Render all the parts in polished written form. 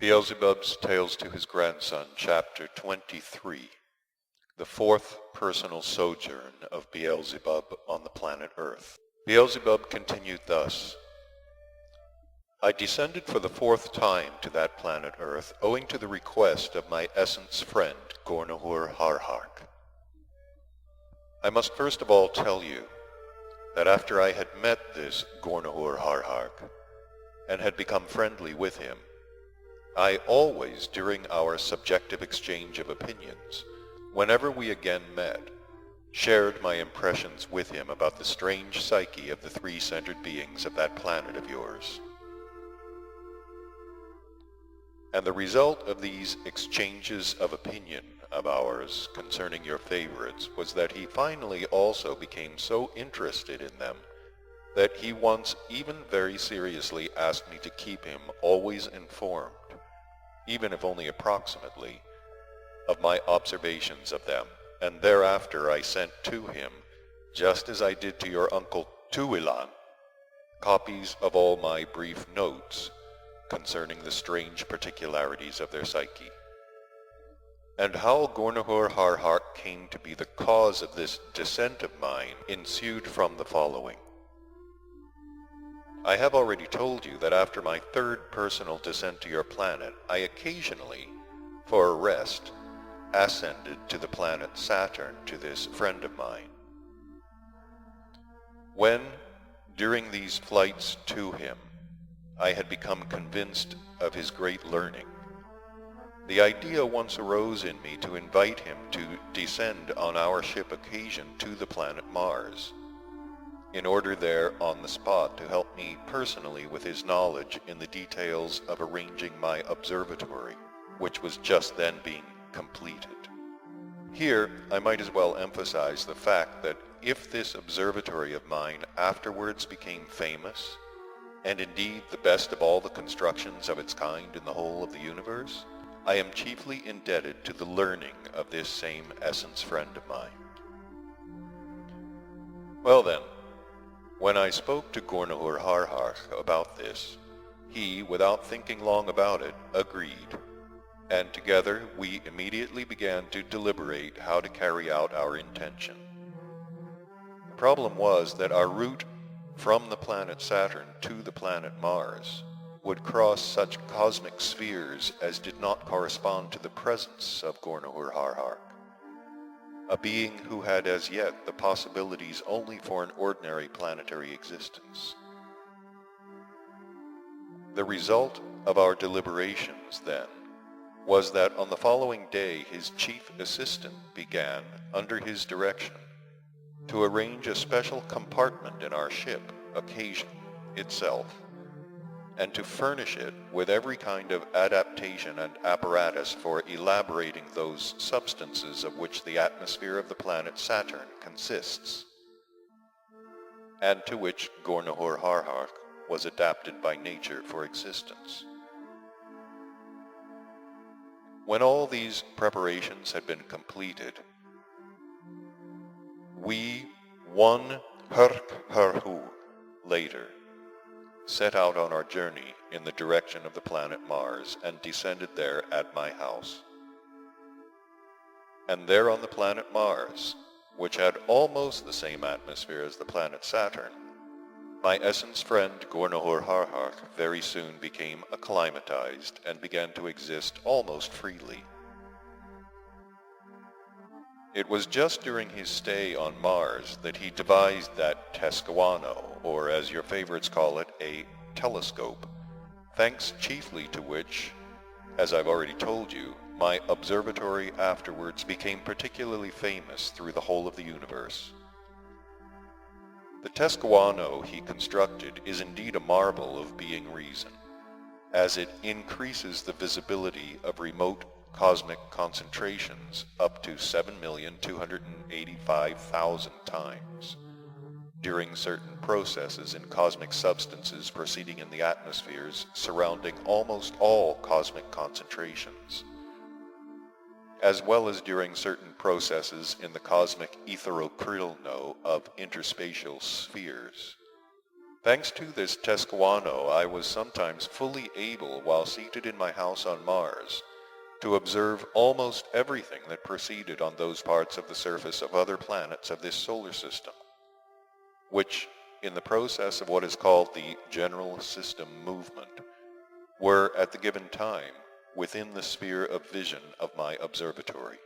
Beelzebub's Tales to His Grandson, Chapter 23, the fourth personal sojourn of Beelzebub on the planet Earth. Beelzebub continued thus: I descended for the fourth time to that planet Earth, owing to the request of my essence friend, Gornahur Harhark. I must first of all tell you that after I had met this Gornahur Harhark, and had become friendly with him, I always, during our subjective exchange of opinions, whenever we again met, shared my impressions with him about the strange psyche of the three-centered beings of that planet of yours. And the result of these exchanges of opinion of ours concerning your favorites was that he finally also became so interested in them that he once even very seriously asked me to keep him always informed, even if only approximately, of my observations of them, and thereafter I sent to him, just as I did to your uncle Tuilan, copies of all my brief notes concerning the strange particularities of their psyche. And how Gornahur Harhark came to be the cause of this descent of mine ensued from the following. I have already told you that after my third personal descent to your planet, I occasionally, for a rest, ascended to the planet Saturn to this friend of mine. When, during these flights to him, I had become convinced of his great learning, the idea once arose in me to invite him to descend on our ship occasion to the planet Mars, in order there on the spot to help me personally with his knowledge in the details of arranging my observatory, which was just then being completed. Here I might as well emphasize the fact that if this observatory of mine afterwards became famous, and indeed the best of all the constructions of its kind in the whole of the universe, I am chiefly indebted to the learning of this same essence friend of mine. Well then, when I spoke to Gornahur Harhark about this, he, without thinking long about it, agreed, and together we immediately began to deliberate how to carry out our intention. The problem was that our route from the planet Saturn to the planet Mars would cross such cosmic spheres as did not correspond to the presence of Gornahur Harhark, a being who had as yet the possibilities only for an ordinary planetary existence. The result of our deliberations, then, was that on the following day his chief assistant began, under his direction, to arrange a special compartment in our ship, Occasion, itself, and to furnish it with every kind of adaptation and apparatus for elaborating those substances of which the atmosphere of the planet Saturn consists, and to which Gornahur Harhark was adapted by nature for existence. When all these preparations had been completed, we, one Herhu later, set out on our journey in the direction of the planet Mars and descended there at my house. And there on the planet Mars, which had almost the same atmosphere as the planet Saturn, my essence friend Gornahur Harhark very soon became acclimatized and began to exist almost freely. It was just during his stay on Mars that he devised that Tescahuano, or as your favorites call it, a telescope, thanks chiefly to which, as I've already told you, my observatory afterwards became particularly famous through the whole of the universe. The Tescahuano he constructed is indeed a marvel of being reason, as it increases the visibility of remote cosmic concentrations up to 7,285,000 times during certain processes in cosmic substances proceeding in the atmospheres surrounding almost all cosmic concentrations, as well as during certain processes in the cosmic etherochrylno of interspatial spheres. Thanks to this Tescahuano, I was sometimes fully able, while seated in my house on Mars, to observe almost everything that proceeded on those parts of the surface of other planets of this solar system, which, in the process of what is called the general system movement, were at the given time within the sphere of vision of my observatory.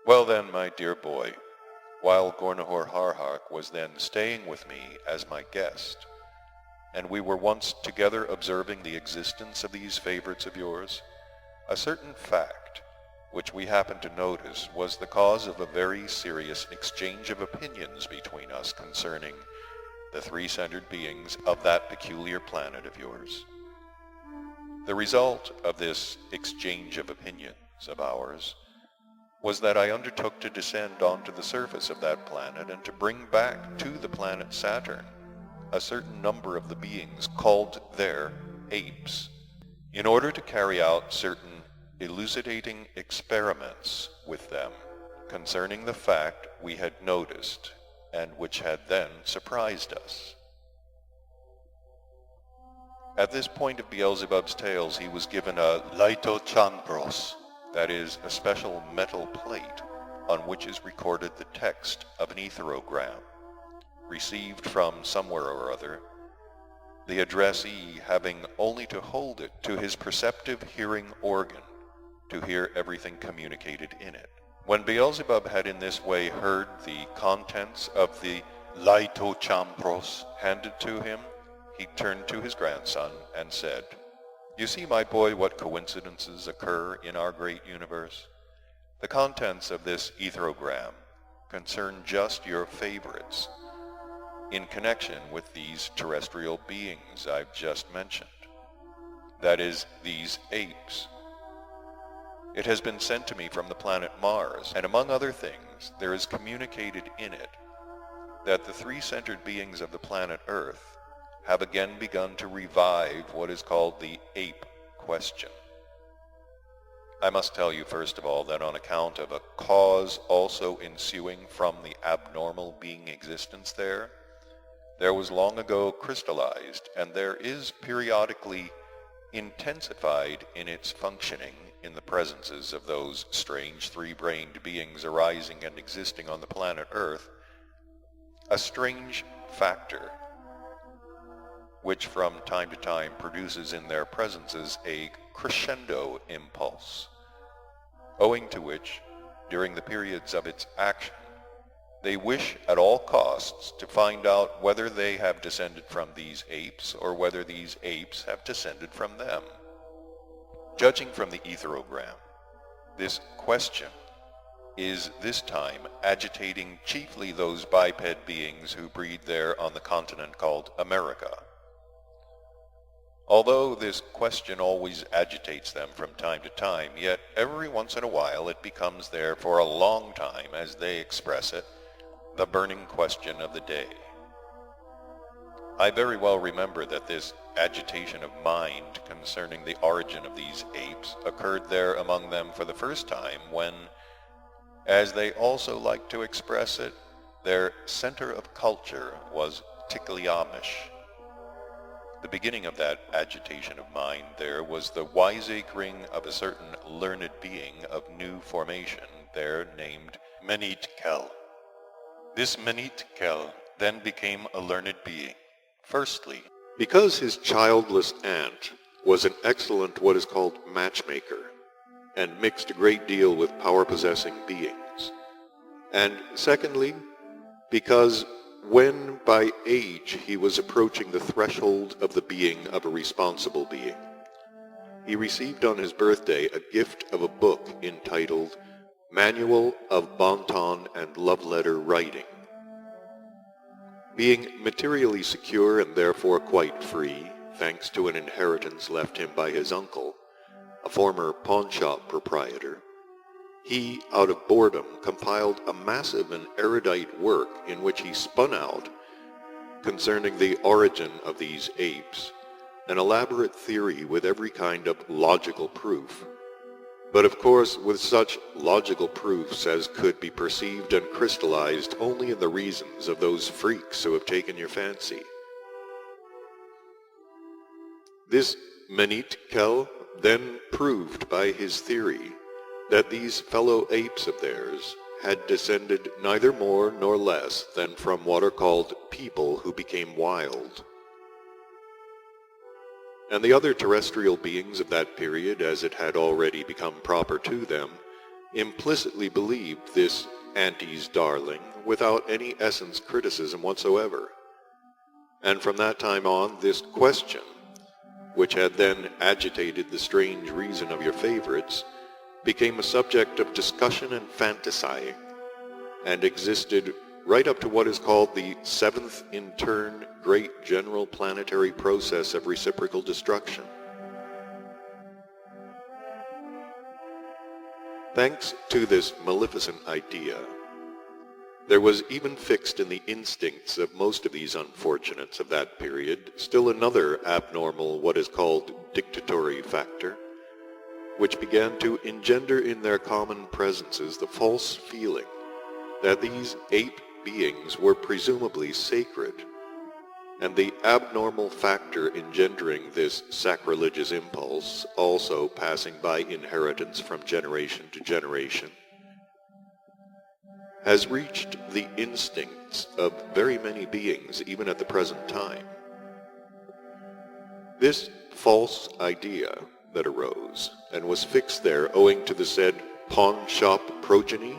Well then, my dear boy, while Gornahor Harhark was then staying with me as my guest, and we were once together observing the existence of these favorites of yours, a certain fact, which we happened to notice, was the cause of a very serious exchange of opinions between us concerning the three-centered beings of that peculiar planet of yours. The result of this exchange of opinions of ours was that I undertook to descend onto the surface of that planet and to bring back to the planet Saturn a certain number of the beings called there Apes, in order to carry out certain elucidating experiments with them concerning the fact we had noticed and which had then surprised us. At this point of Beelzebub's tales, he was given a litochambros, that is, a special metal plate on which is recorded the text of an etherogram, received from somewhere or other, the addressee having only to hold it to his perceptive hearing organ to hear everything communicated in it. When Beelzebub had in this way heard the contents of the litochambros handed to him, he turned to his grandson and said, "You see, my boy, what coincidences occur in our great universe. The contents of this etherogram concern just your favorites in connection with these terrestrial beings I've just mentioned. That is, these apes. It has been sent to me from the planet Mars, and among other things, there is communicated in it that the three-centered beings of the planet Earth have again begun to revive what is called the ape question. I must tell you first of all that on account of a cause also ensuing from the abnormal being existence there was long ago crystallized, and there is periodically intensified in its functioning in the presences of those strange three-brained beings arising and existing on the planet Earth, a strange factor which from time to time produces in their presences a crescendo impulse, owing to which, during the periods of its action, they wish at all costs to find out whether they have descended from these apes or whether these apes have descended from them. Judging from the etherogram, this question is this time agitating chiefly those biped beings who breed there on the continent called America. Although this question always agitates them from time to time, yet every once in a while it becomes there for a long time, as they express it, the burning question of the day. I very well remember that this agitation of mind concerning the origin of these apes occurred there among them for the first time when, as they also like to express it, their center of culture was Tikliamish. The beginning of that agitation of mind there was the wiseacring of a certain learned being of new formation there named Menitkel. This Menitkel then became a learned being. Firstly, because his childless aunt was an excellent what is called matchmaker, and mixed a great deal with power-possessing beings. And secondly, because when by age he was approaching the threshold of the being of a responsible being, he received on his birthday a gift of a book entitled Manual of Bon-Ton and Love-Letter Writing. Being materially secure and therefore quite free, thanks to an inheritance left him by his uncle, a former pawnshop proprietor, he, out of boredom, compiled a massive and erudite work in which he spun out, concerning the origin of these apes, an elaborate theory with every kind of logical proof, but of course with such logical proofs as could be perceived and crystallized only in the reasons of those freaks who have taken your fancy. This Menitkel then proved by his theory that these fellow apes of theirs had descended neither more nor less than from what are called people who became wild. And the other terrestrial beings of that period, as it had already become proper to them, implicitly believed this Auntie's darling without any essence criticism whatsoever. And from that time on, this question, which had then agitated the strange reason of your favorites, became a subject of discussion and fantasizing, and existed right up to what is called the seventh in turn great general planetary process of reciprocal destruction. Thanks to this maleficent idea, there was even fixed in the instincts of most of these unfortunates of that period still another abnormal, what is called dictatory factor, which began to engender in their common presences the false feeling that these ape beings were presumably sacred, and the abnormal factor engendering this sacrilegious impulse, also passing by inheritance from generation to generation, has reached the instincts of very many beings even at the present time. This false idea that arose and was fixed there owing to the said pawn shop progeny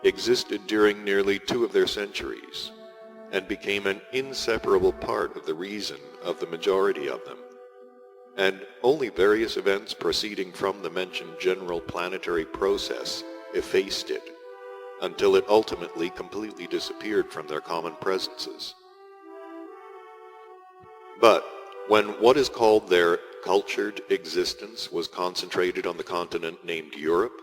existed during nearly 2 of their centuries, and became an inseparable part of the reason of the majority of them, and only various events proceeding from the mentioned general planetary process effaced it, until it ultimately completely disappeared from their common presences. But when what is called their cultured existence was concentrated on the continent named Europe,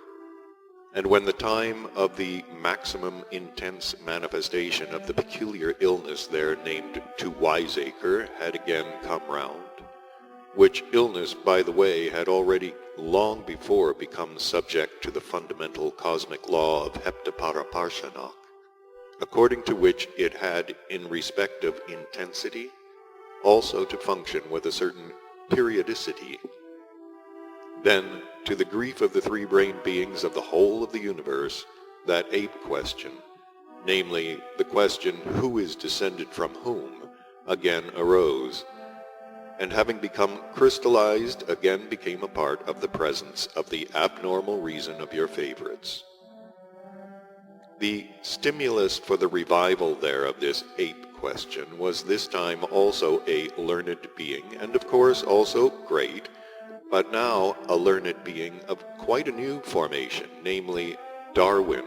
and when the time of the maximum intense manifestation of the peculiar illness there named to wiseacre had again come round, which illness, by the way, had already long before become subject to the fundamental cosmic law of heptaparaparshanok, according to which it had, in respect of intensity, also to function with a certain periodicity. Then, to the grief of the 3-brained beings of the whole of the universe, that ape question, namely the question who is descended from whom, again arose, and having become crystallized, again became a part of the presence of the abnormal reason of your favorites. The stimulus for the revival there of this ape question was this time also a learned being, and of course also great, but now a learned being of quite a new formation, namely Darwin.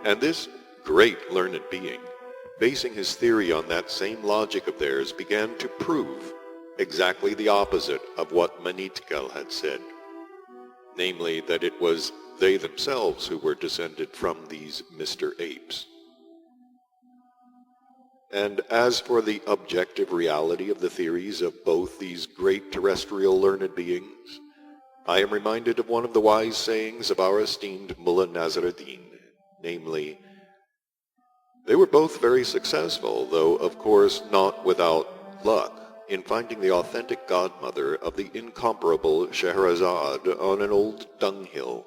And this great learned being, basing his theory on that same logic of theirs, began to prove exactly the opposite of what Menitkel had said, namely that it was they themselves who were descended from these Mr. Apes. And as for the objective reality of the theories of both these great terrestrial learned beings, I am reminded of one of the wise sayings of our esteemed Mullah Nasruddin, namely, they were both very successful, though of course not without luck, in finding the authentic godmother of the incomparable Scheherazade on an old dunghill.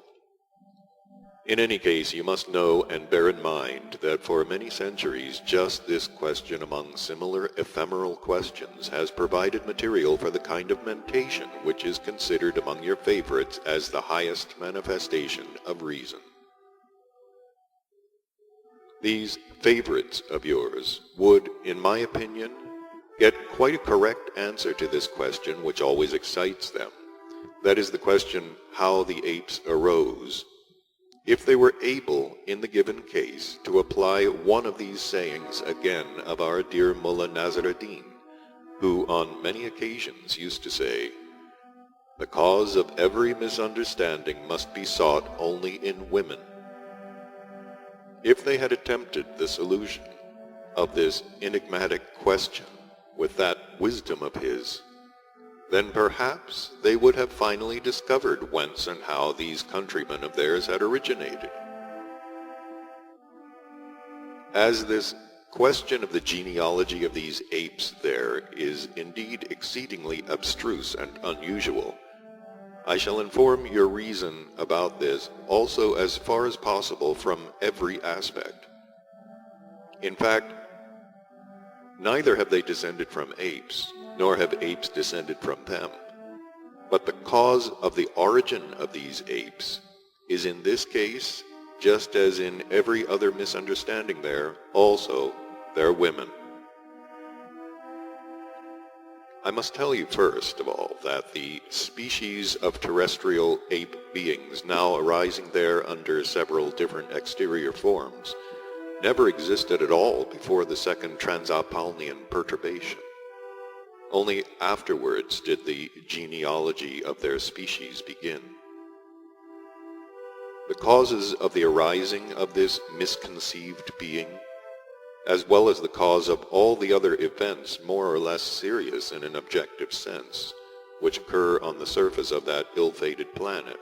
In any case, you must know and bear in mind that for many centuries just this question among similar ephemeral questions has provided material for the kind of mentation which is considered among your favorites as the highest manifestation of reason. These favorites of yours would, in my opinion, get quite a correct answer to this question which always excites them. That is the question how the apes arose, if they were able, in the given case, to apply one of these sayings again of our dear Mullah Nasruddin, who on many occasions used to say, "The cause of every misunderstanding must be sought only in women." If they had attempted the solution of this enigmatic question with that wisdom of his, then perhaps they would have finally discovered whence and how these countrymen of theirs had originated. As this question of the genealogy of these apes there is indeed exceedingly abstruse and unusual, I shall inform your reason about this also as far as possible from every aspect. In fact, neither have they descended from apes, nor have apes descended from them. But the cause of the origin of these apes is in this case, just as in every other misunderstanding there, also their women. I must tell you first of all that the species of terrestrial ape beings now arising there under several different exterior forms never existed at all before the second Transapalnian perturbation. Only afterwards did the genealogy of their species begin. The causes of the arising of this misconceived being, as well as the cause of all the other events more or less serious in an objective sense, which occur on the surface of that ill-fated planet,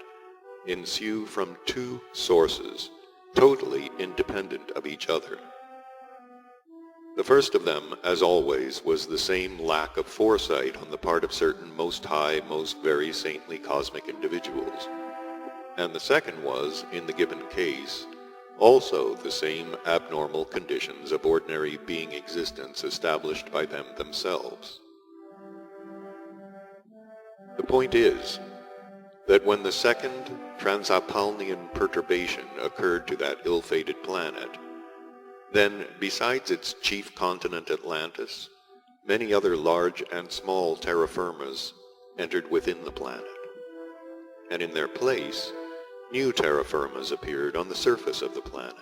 ensue from two sources, totally independent of each other. The first of them, as always, was the same lack of foresight on the part of certain most high, most very saintly cosmic individuals. And the second was, in the given case, also the same abnormal conditions of ordinary being existence established by them themselves. The point is that when the second Transapalnian perturbation occurred to that ill-fated planet, then, besides its chief continent Atlantis, many other large and small terra firmas entered within the planet, and in their place, new terra firmas appeared on the surface of the planet.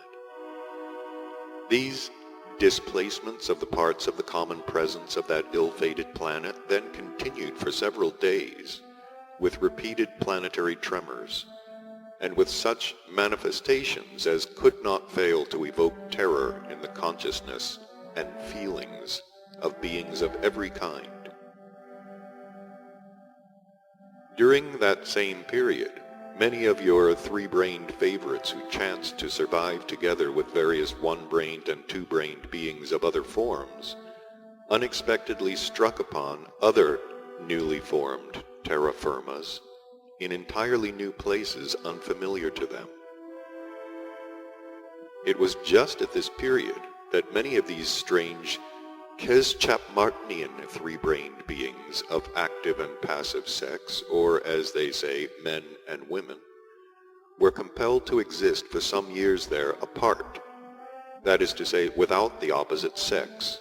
These displacements of the parts of the common presence of that ill-fated planet then continued for several days, with repeated planetary tremors, and with such manifestations as could not fail to evoke terror in the consciousness and feelings of beings of every kind. During that same period, many of your three-brained favorites who chanced to survive together with various one-brained and two-brained beings of other forms unexpectedly struck upon other newly formed terra firmas in entirely new places unfamiliar to them. It was just at this period that many of these strange Gurdjieffian three-brained beings of active and passive sex, or as they say, men and women, were compelled to exist for some years there apart, that is to say, without the opposite sex.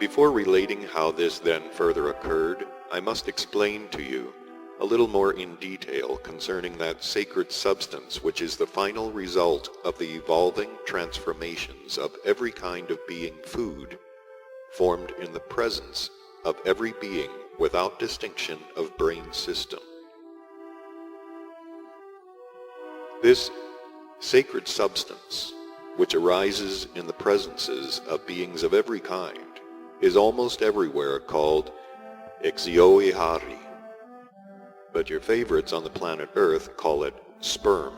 Before relating how this then further occurred, I must explain to you a little more in detail concerning that sacred substance which is the final result of the evolving transformations of every kind of being food formed in the presence of every being without distinction of brain system. This sacred substance, which arises in the presences of beings of every kind, is almost everywhere called Exioihari, but your favorites on the planet Earth call it sperm.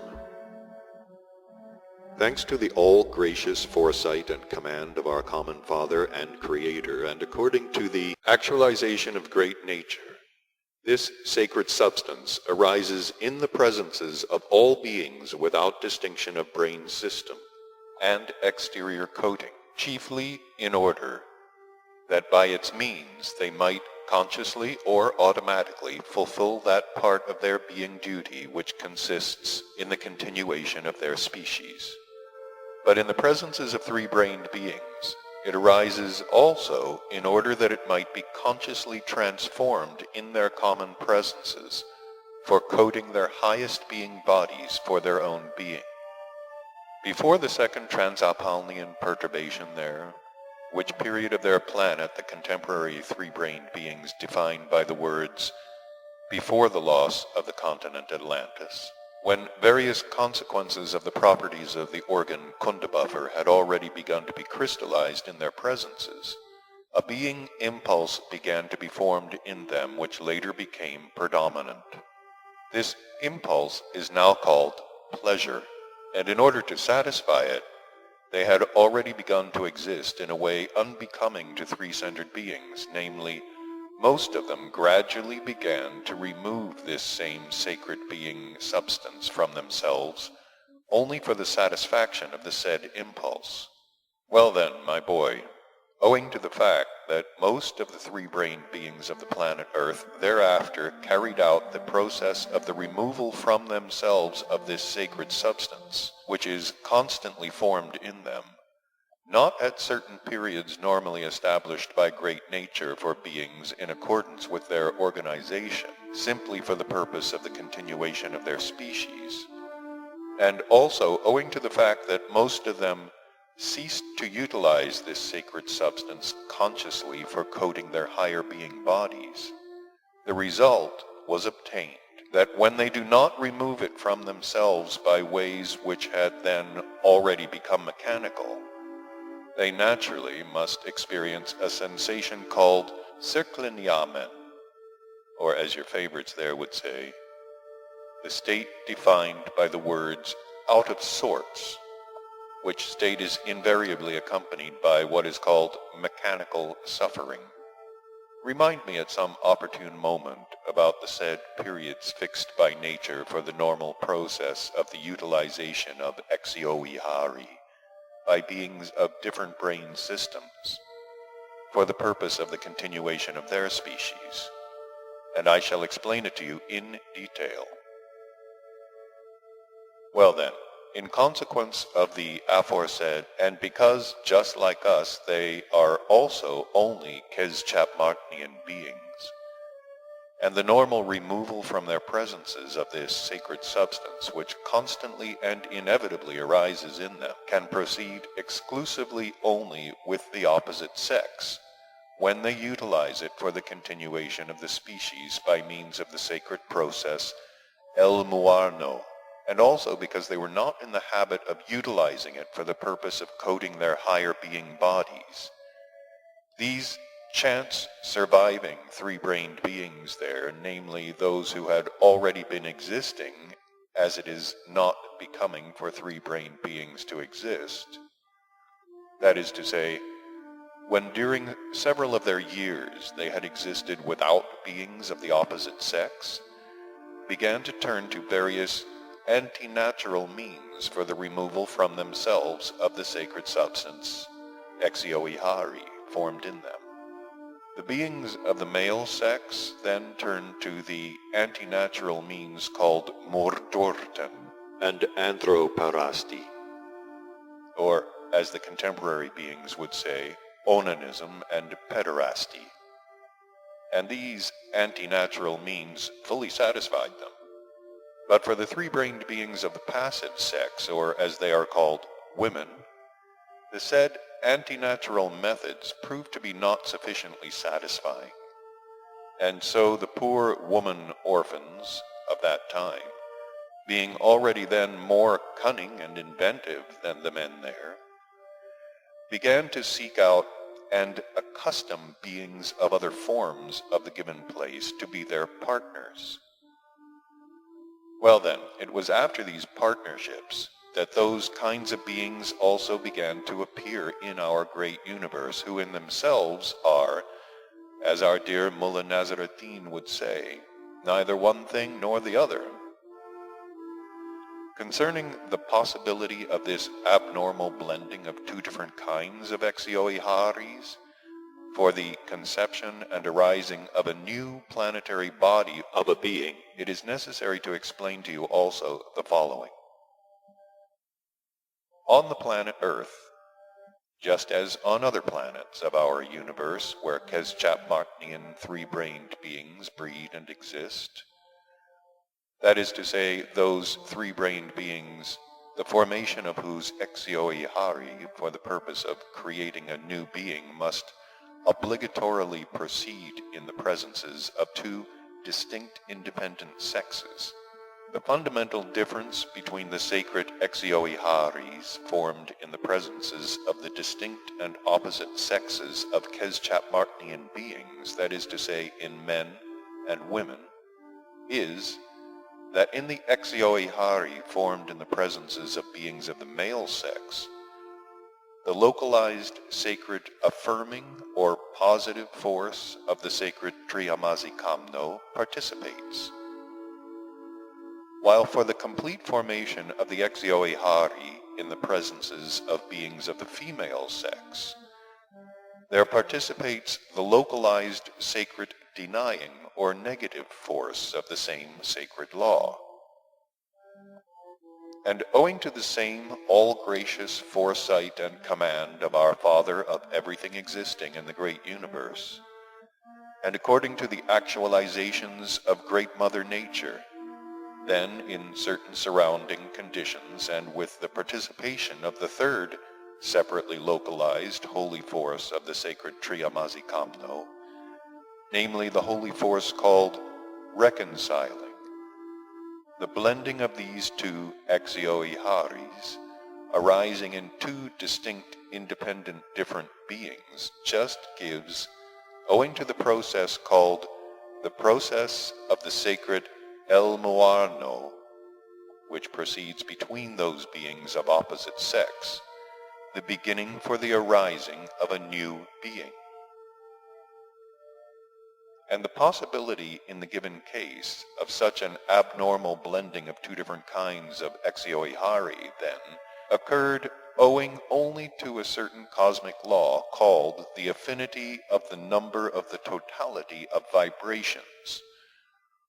Thanks to the all-gracious foresight and command of our common Father and Creator, and according to the actualization of great nature, this sacred substance arises in the presences of all beings without distinction of brain system and exterior coating, chiefly in order that by its means they might consciously or automatically fulfill that part of their being duty which consists in the continuation of their species. But in the presences of three-brained beings, it arises also in order that it might be consciously transformed in their common presences for coating their highest being bodies for their own being. Before the second Transapalnian perturbation there, which period of their planet the contemporary three-brained beings defined by the words, before the loss of the continent Atlantis, when various consequences of the properties of the organ Kundabuffer had already begun to be crystallized in their presences, a being impulse began to be formed in them which later became predominant. This impulse is now called pleasure, and in order to satisfy it, they had already begun to exist in a way unbecoming to three-centered beings, namely, most of them gradually began to remove this same sacred being substance from themselves, only for the satisfaction of the said impulse. Well then, my boy, owing to the fact that most of the three-brained beings of the planet Earth thereafter carried out the process of the removal from themselves of this sacred substance, which is constantly formed in them, not at certain periods normally established by great nature for beings in accordance with their organization, simply for the purpose of the continuation of their species, and also owing to the fact that most of them ceased to utilize this sacred substance consciously for coating their higher being bodies, the result was obtained that when they do not remove it from themselves by ways which had then already become mechanical, they naturally must experience a sensation called circliniamen, or as your favorites there would say, the state defined by the words out of sorts, which state is invariably accompanied by what is called mechanical suffering. Remind me at some opportune moment about the said periods fixed by nature for the normal process of the utilization of exioihari by beings of different brain systems, for the purpose of the continuation of their species, and I shall explain it to you in detail. Well then, in consequence of the aforesaid, and because, just like us, they are also only Gurdjieffian beings, and the normal removal from their presences of this sacred substance, which constantly and inevitably arises in them, can proceed exclusively only with the opposite sex, when they utilize it for the continuation of the species by means of the sacred process El Muarno, and also because they were not in the habit of utilizing it for the purpose of coating their higher being bodies. These chance surviving three-brained beings there, namely those who had already been existing, as it is not becoming for three-brained beings to exist, that is to say, when during several of their years they had existed without beings of the opposite sex, began to turn to various anti-natural means for the removal from themselves of the sacred substance, exioihari, formed in them. The beings of the male sex then turned to the anti-natural means called mordorten and anthroparasti, or, as the contemporary beings would say, onanism and pederasty. And these anti-natural means fully satisfied them. But for the three-brained beings of the passive sex, or as they are called, women, the said anti-natural methods proved to be not sufficiently satisfying. And so the poor woman orphans of that time, being already then more cunning and inventive than the men there, began to seek out and accustom beings of other forms of the given place to be their partners. Well then, it was after these partnerships that those kinds of beings also began to appear in our great universe, who in themselves are, as our dear Mullah Nasruddin would say, neither one thing nor the other. Concerning the possibility of this abnormal blending of two different kinds of exioiharis, for the conception and arising of a new planetary body of a being, it is necessary to explain to you also the following. On the planet Earth, just as on other planets of our universe where Gurdjieffian three-brained beings breed and exist, that is to say, those three-brained beings, the formation of whose exioihari for the purpose of creating a new being must obligatorily proceed in the presences of two distinct independent sexes, The fundamental difference between the sacred Exioiharis formed in the presences of the distinct and opposite sexes of Keschapmartnian beings, that is to say, in men and women, is that in the Exioihari formed in the presences of beings of the male sex, the localized sacred affirming or positive force of the sacred Triamazikamno participates, while for the complete formation of the Exioihari in the presences of beings of the female sex, there participates the localized sacred denying or negative force of the same sacred law. And owing to the same all-gracious foresight and command of our Father of everything existing in the great universe, and according to the actualizations of Great Mother Nature, then in certain surrounding conditions and with the participation of the third separately localized holy force of the sacred Triamazikamno, namely the holy force called reconciling, the blending of these two Exioiharis, arising in two distinct, independent, different beings, just gives, owing to the process called the process of the sacred El Muarno, which proceeds between those beings of opposite sex, the beginning for the arising of a new being. And the possibility in the given case of such an abnormal blending of two different kinds of Exioihari, then, occurred owing only to a certain cosmic law called the affinity of the number of the totality of vibrations,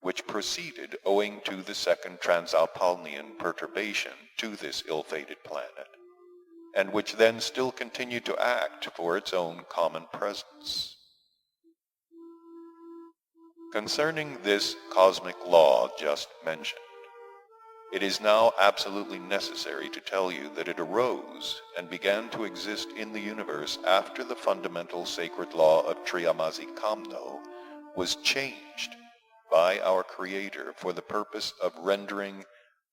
which proceeded owing to the second Transalpalnian perturbation to this ill-fated planet, and which then still continued to act for its own common presence. Concerning this cosmic law just mentioned, it is now absolutely necessary to tell you that it arose and began to exist in the universe after the fundamental sacred law of Triamazikamno was changed by our Creator for the purpose of rendering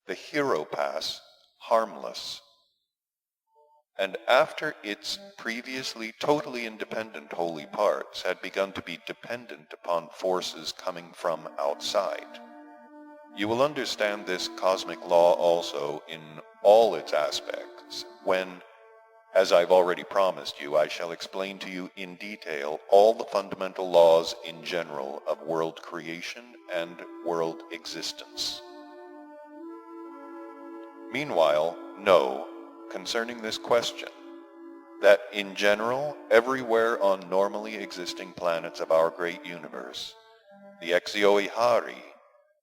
the Hieropas harmless, and after its previously totally independent holy parts had begun to be dependent upon forces coming from outside. You will understand this cosmic law also in all its aspects when, as I've already promised you, I shall explain to you in detail all the fundamental laws in general of world creation and world existence. Meanwhile, know, concerning this question, that in general, everywhere on normally existing planets of our great universe, the Exioihari,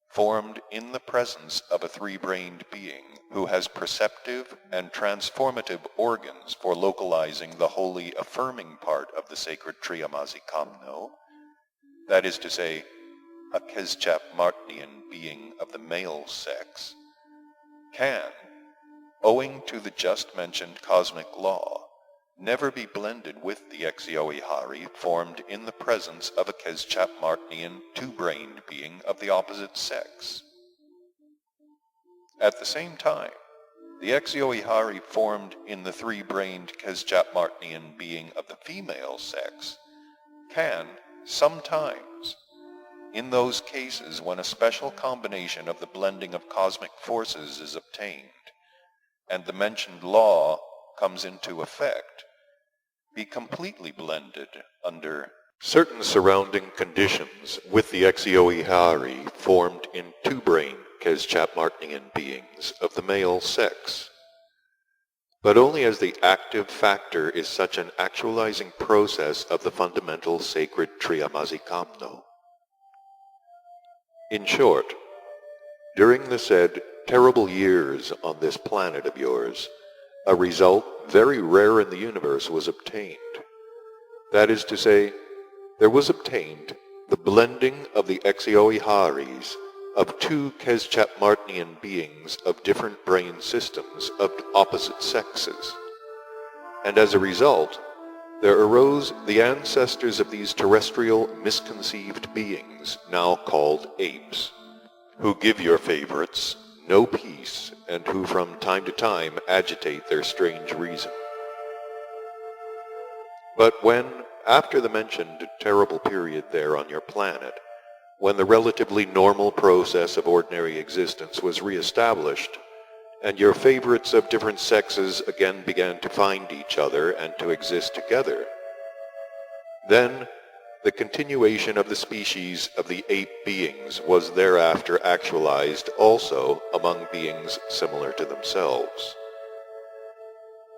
formed in the presence of a three-brained being who has perceptive and transformative organs for localizing the holy affirming part of the sacred Triamazikamno, that is to say, a Keschapmartnian being of the male sex, can, owing to the just mentioned cosmic law, never be blended with the Exioihari formed in the presence of a Keschapmartnian two-brained being of the opposite sex. At the same time, the Exioihari formed in the three-brained Keschapmartnian being of the female sex can, sometimes, in those cases when a special combination of the blending of cosmic forces is obtained, and the mentioned law comes into effect, be completely blended under certain surrounding conditions with the Exioihari formed in two-brained Keschapmartnian beings of the male sex, but only as the active factor is such an actualizing process of the fundamental sacred Triamazikamno. In short, during the said terrible years on this planet of yours, a result very rare in the universe was obtained. That is to say, there was obtained the blending of the Exioiharis of two Keschapmartnian beings of different brain systems of opposite sexes. And as a result, there arose the ancestors of these terrestrial misconceived beings, now called apes, who give your favorites no peace, and who from time to time agitate their strange reason. But when, after the mentioned terrible period there on your planet, when the relatively normal process of ordinary existence was reestablished, and your favorites of different sexes again began to find each other and to exist together, then the continuation of the species of the ape beings was thereafter actualized also among beings similar to themselves.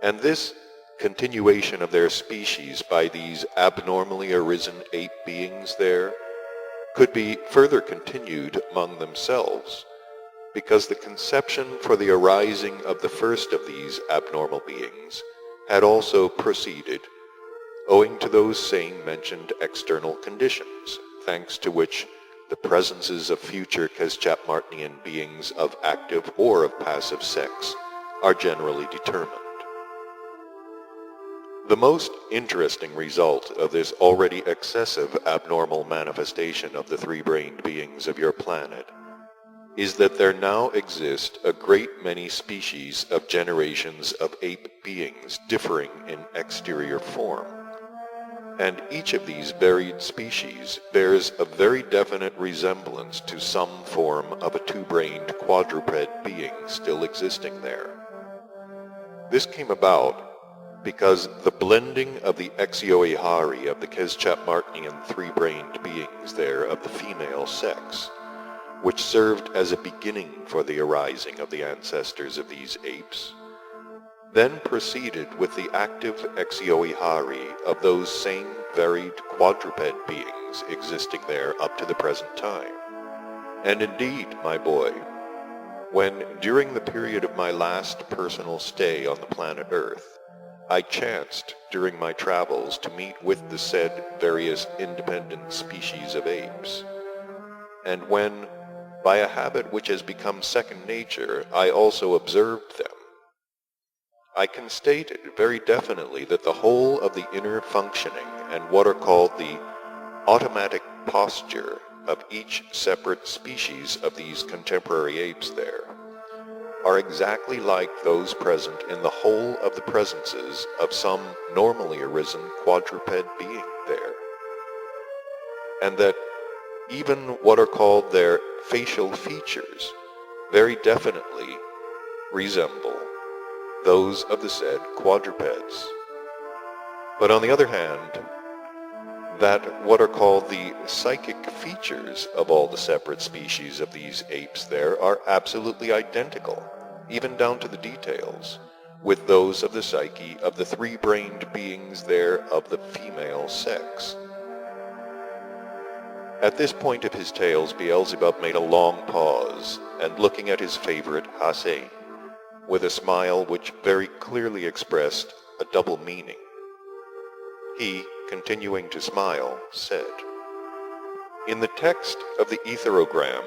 And this continuation of their species by these abnormally arisen ape beings there could be further continued among themselves, because the conception for the arising of the first of these abnormal beings had also proceeded, owing to those same mentioned external conditions, thanks to which the presences of future Gurdjieffian beings of active or of passive sex are generally determined. The most interesting result of this already excessive abnormal manifestation of the three-brained beings of your planet is that there now exist a great many species of generations of ape beings differing in exterior form, and each of these varied species bears a very definite resemblance to some form of a two-brained quadruped being still existing there. This came about because the blending of the exioihari of the Gurdjieffian three-brained beings there of the female sex, which served as a beginning for the arising of the ancestors of these apes, then proceeded with the active exioihari of those same varied quadruped beings existing there up to the present time. And indeed, my boy, when during the period of my last personal stay on the planet Earth, I chanced during my travels to meet with the said various independent species of apes, and when, by a habit which has become second nature, I also observed them, I can state very definitely that the whole of the inner functioning and what are called the automatic posture of each separate species of these contemporary apes there are exactly like those present in the whole of the presences of some normally arisen quadruped being there, and that even what are called their facial features very definitely resemble those of the said quadrupeds. But on the other hand, that what are called the psychic features of all the separate species of these apes there are absolutely identical, even down to the details, with those of the psyche of the three-brained beings there of the female sex. At this point of his tales, Beelzebub made a long pause, and looking at his favorite, Hussein, with a smile which very clearly expressed a double meaning, he, continuing to smile, said, "In the text of the etherogram,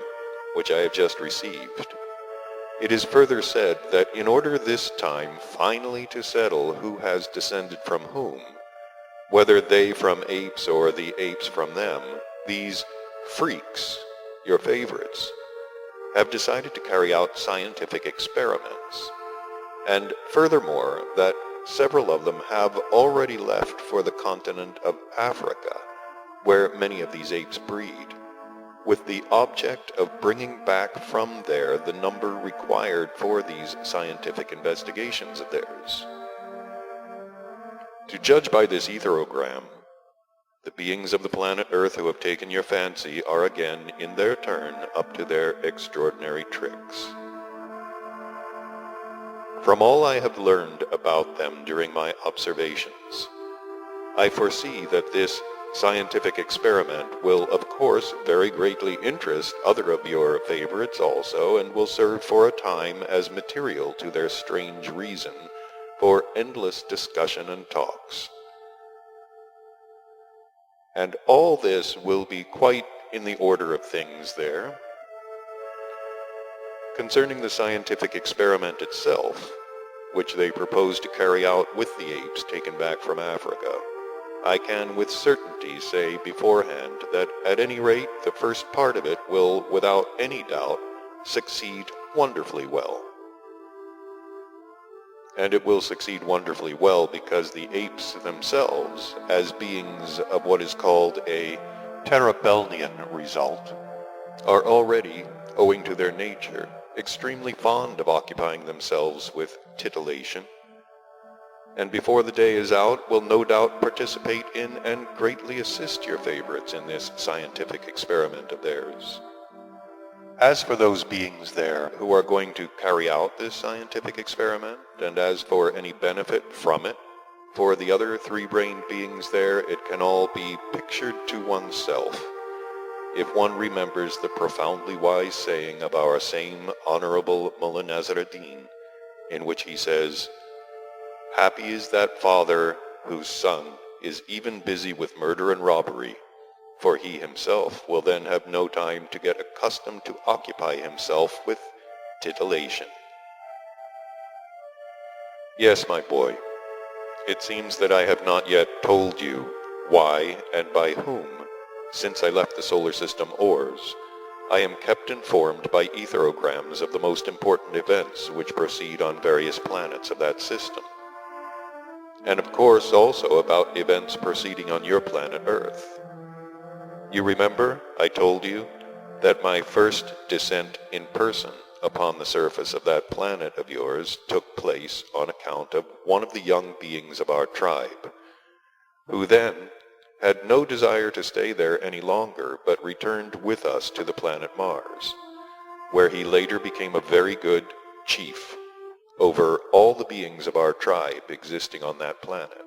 which I have just received, it is further said that in order this time finally to settle who has descended from whom, whether they from apes or the apes from them, these freaks, your favorites, have decided to carry out scientific experiments, and furthermore that several of them have already left for the continent of Africa, where many of these apes breed, with the object of bringing back from there the number required for these scientific investigations of theirs. To judge by this etherogram, the beings of the planet Earth who have taken your fancy are again, in their turn, up to their extraordinary tricks. From all I have learned about them during my observations, I foresee that this scientific experiment will, of course, very greatly interest other of your favorites also, and will serve for a time as material to their strange reason for endless discussion and talks. And all this will be quite in the order of things there. Concerning the scientific experiment itself, which they propose to carry out with the apes taken back from Africa, I can with certainty say beforehand that at any rate the first part of it will without any doubt succeed wonderfully well. And it will succeed wonderfully well because the apes themselves, as beings of what is called a Terabelnian result, are already, owing to their nature, extremely fond of occupying themselves with titillation, and before the day is out will no doubt participate in and greatly assist your favorites in this scientific experiment of theirs. As for those beings there who are going to carry out this scientific experiment, and as for any benefit from it, for the other three-brained beings there, it can all be pictured to oneself, if one remembers the profoundly wise saying of our same Honorable Mullah Nazar ad-Din, in which he says, "Happy is that father whose son is even busy with murder and robbery, for he himself will then have no time to get accustomed to occupy himself with titillation." Yes, my boy, it seems that I have not yet told you why and by whom, since I left the solar system Ors, I am kept informed by etherograms of the most important events which proceed on various planets of that system, and of course also about events proceeding on your planet Earth. You remember, I told you, that my first descent in person upon the surface of that planet of yours took place on account of one of the young beings of our tribe, who then had no desire to stay there any longer, but returned with us to the planet Mars, where he later became a very good chief over all the beings of our tribe existing on that planet,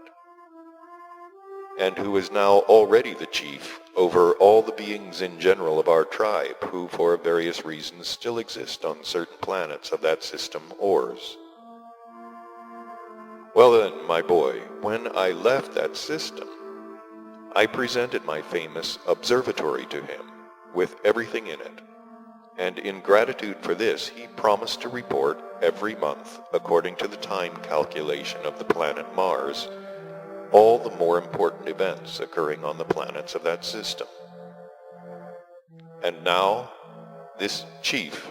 and who is now already the chief over all the beings in general of our tribe who for various reasons still exist on certain planets of that system Ors. Well then, my boy, when I left that system, I presented my famous observatory to him, with everything in it, and in gratitude for this he promised to report every month, according to the time calculation of the planet Mars, all the more important events occurring on the planets of that system. And now, this chief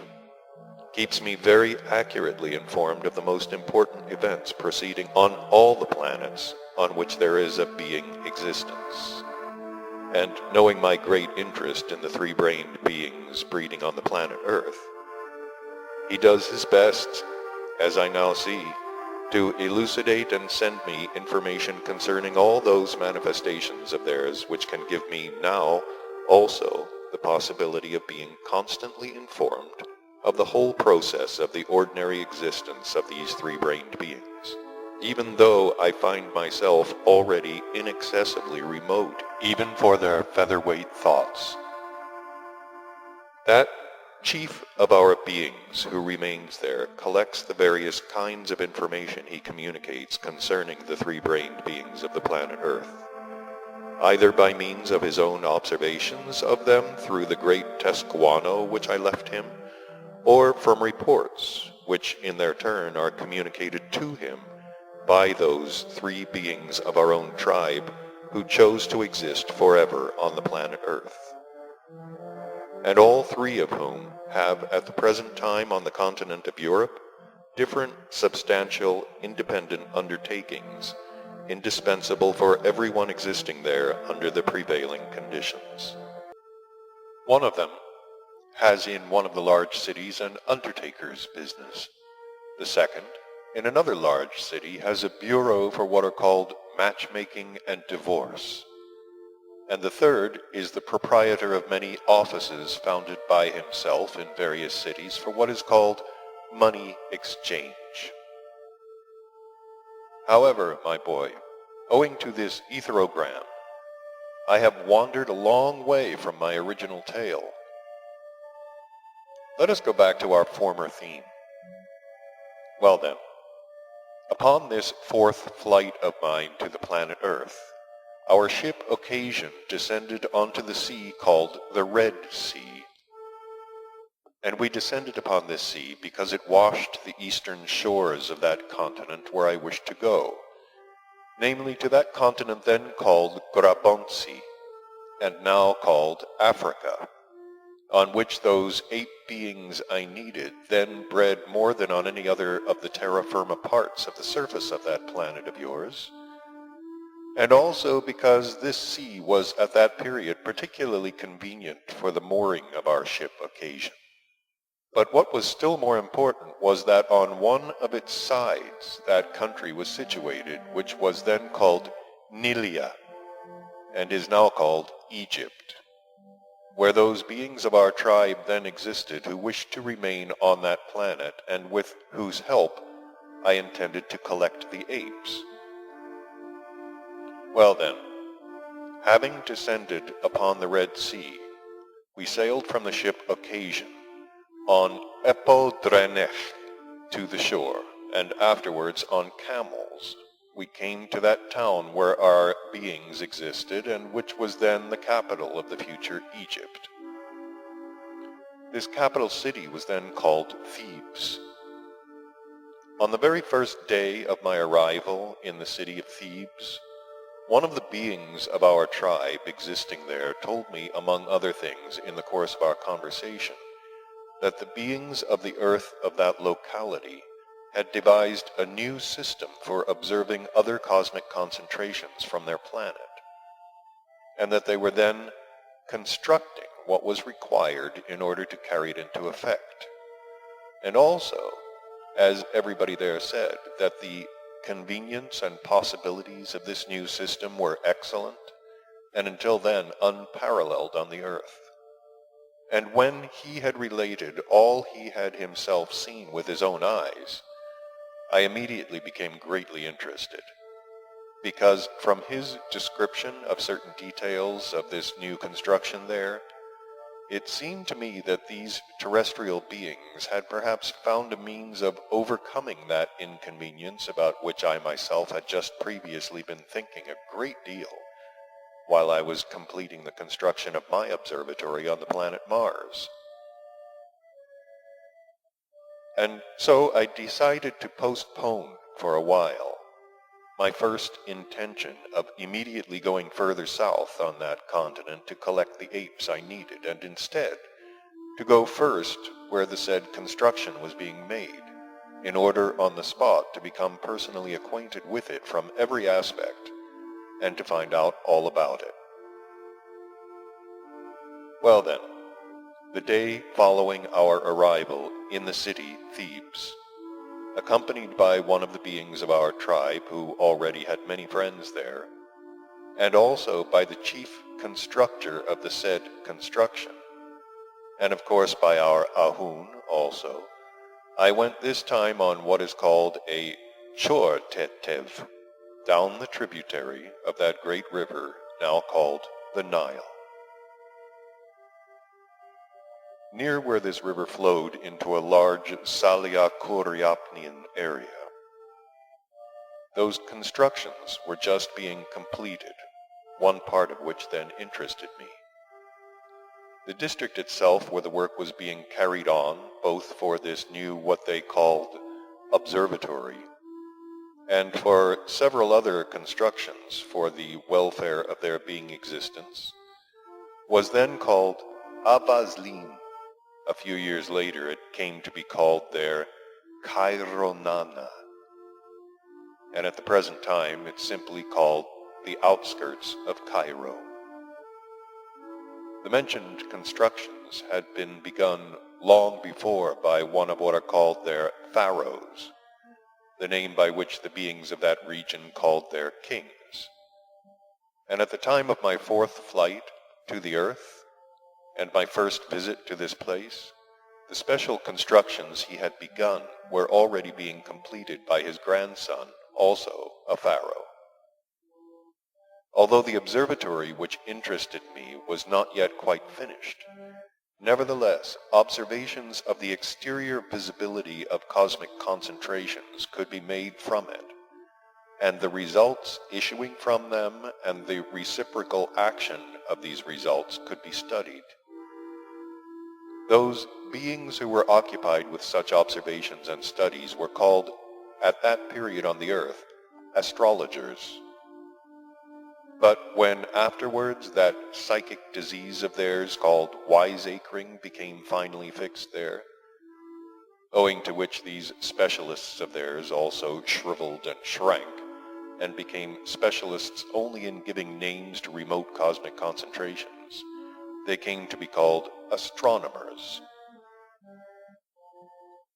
keeps me very accurately informed of the most important events proceeding on all the planets on which there is a being existence. And knowing my great interest in the three-brained beings breeding on the planet Earth, he does his best, as I now see, to elucidate and send me information concerning all those manifestations of theirs which can give me now also the possibility of being constantly informed of the whole process of the ordinary existence of these three-brained beings, even though I find myself already inaccessibly remote even for their featherweight thoughts. That chief of our beings who remains there collects the various kinds of information he communicates concerning the three-brained beings of the planet Earth, either by means of his own observations of them through the great Tesquano which I left him, or from reports which in their turn are communicated to him by those three beings of our own tribe who chose to exist forever on the planet Earth, and all three of whom have at the present time on the continent of Europe different substantial independent undertakings indispensable for everyone existing there under the prevailing conditions. One of them has in one of the large cities an undertaker's business. The second, in another large city, has a bureau for what are called matchmaking and divorce. And the third is the proprietor of many offices founded by himself in various cities for what is called money exchange. However, my boy, owing to this etherogram, I have wandered a long way from my original tale. Let us go back to our former theme. Well then, upon this fourth flight of mine to the planet Earth, our ship Occasion descended onto the sea called the Red Sea. And we descended upon this sea because it washed the eastern shores of that continent where I wished to go, namely to that continent then called Grabonsi, and now called Africa, on which those 8 beings I needed then bred more than on any other of the terra firma parts of the surface of that planet of yours, and also because this sea was at that period particularly convenient for the mooring of our ship occasion. But what was still more important was that on one of its sides that country was situated, which was then called Nilia, and is now called Egypt, where those beings of our tribe then existed who wished to remain on that planet, and with whose help I intended to collect the apes. Well then, having descended upon the Red Sea, we sailed from the ship Occasion on Epodrenech to the shore, and afterwards on camels we came to that town where our beings existed, and which was then the capital of the future Egypt. This capital city was then called Thebes. On the very first day of my arrival in the city of Thebes, one of the beings of our tribe existing there told me, among other things, in the course of our conversation, that the beings of the earth of that locality had devised a new system for observing other cosmic concentrations from their planet, and that they were then constructing what was required in order to carry it into effect. And also, as everybody there said, that the convenience and possibilities of this new system were excellent, and until then unparalleled on the earth. And when he had related all he had himself seen with his own eyes, I immediately became greatly interested, because from his description of certain details of this new construction there, it seemed to me that these terrestrial beings had perhaps found a means of overcoming that inconvenience about which I myself had just previously been thinking a great deal, while I was completing the construction of my observatory on the planet Mars. And so I decided to postpone for a while my first intention of immediately going further south on that continent to collect the apes I needed, and instead to go first where the said construction was being made, in order on the spot to become personally acquainted with it from every aspect, and to find out all about it. Well then, the day following our arrival in the city Thebes, accompanied by one of the beings of our tribe who already had many friends there, and also by the chief constructor of the said construction, and of course by our Ahun also, I went this time on what is called a chor-tetev, down the tributary of that great river now called the Nile. Near where this river flowed into a large Salya-Kuryapnian area, those constructions were just being completed, one part of which then interested me. The district itself where the work was being carried on, both for this new what they called observatory, and for several other constructions for the welfare of their being existence, was then called Abazlin. A few years later it came to be called their Kaironana, and at the present time it's simply called the outskirts of Cairo. The mentioned constructions had been begun long before by one of what are called their pharaohs, the name by which the beings of that region called their kings. And at the time of my 4th flight to the earth, and my first visit to this place, the special constructions he had begun were already being completed by his grandson, also a pharaoh. Although the observatory which interested me was not yet quite finished, nevertheless, observations of the exterior visibility of cosmic concentrations could be made from it, and the results issuing from them and the reciprocal action of these results could be studied. Those beings who were occupied with such observations and studies were called, at that period on the earth, astrologers. But when afterwards that psychic disease of theirs called wiseacring became finally fixed there, owing to which these specialists of theirs also shriveled and shrank, and became specialists only in giving names to remote cosmic concentrations, they came to be called astronomers.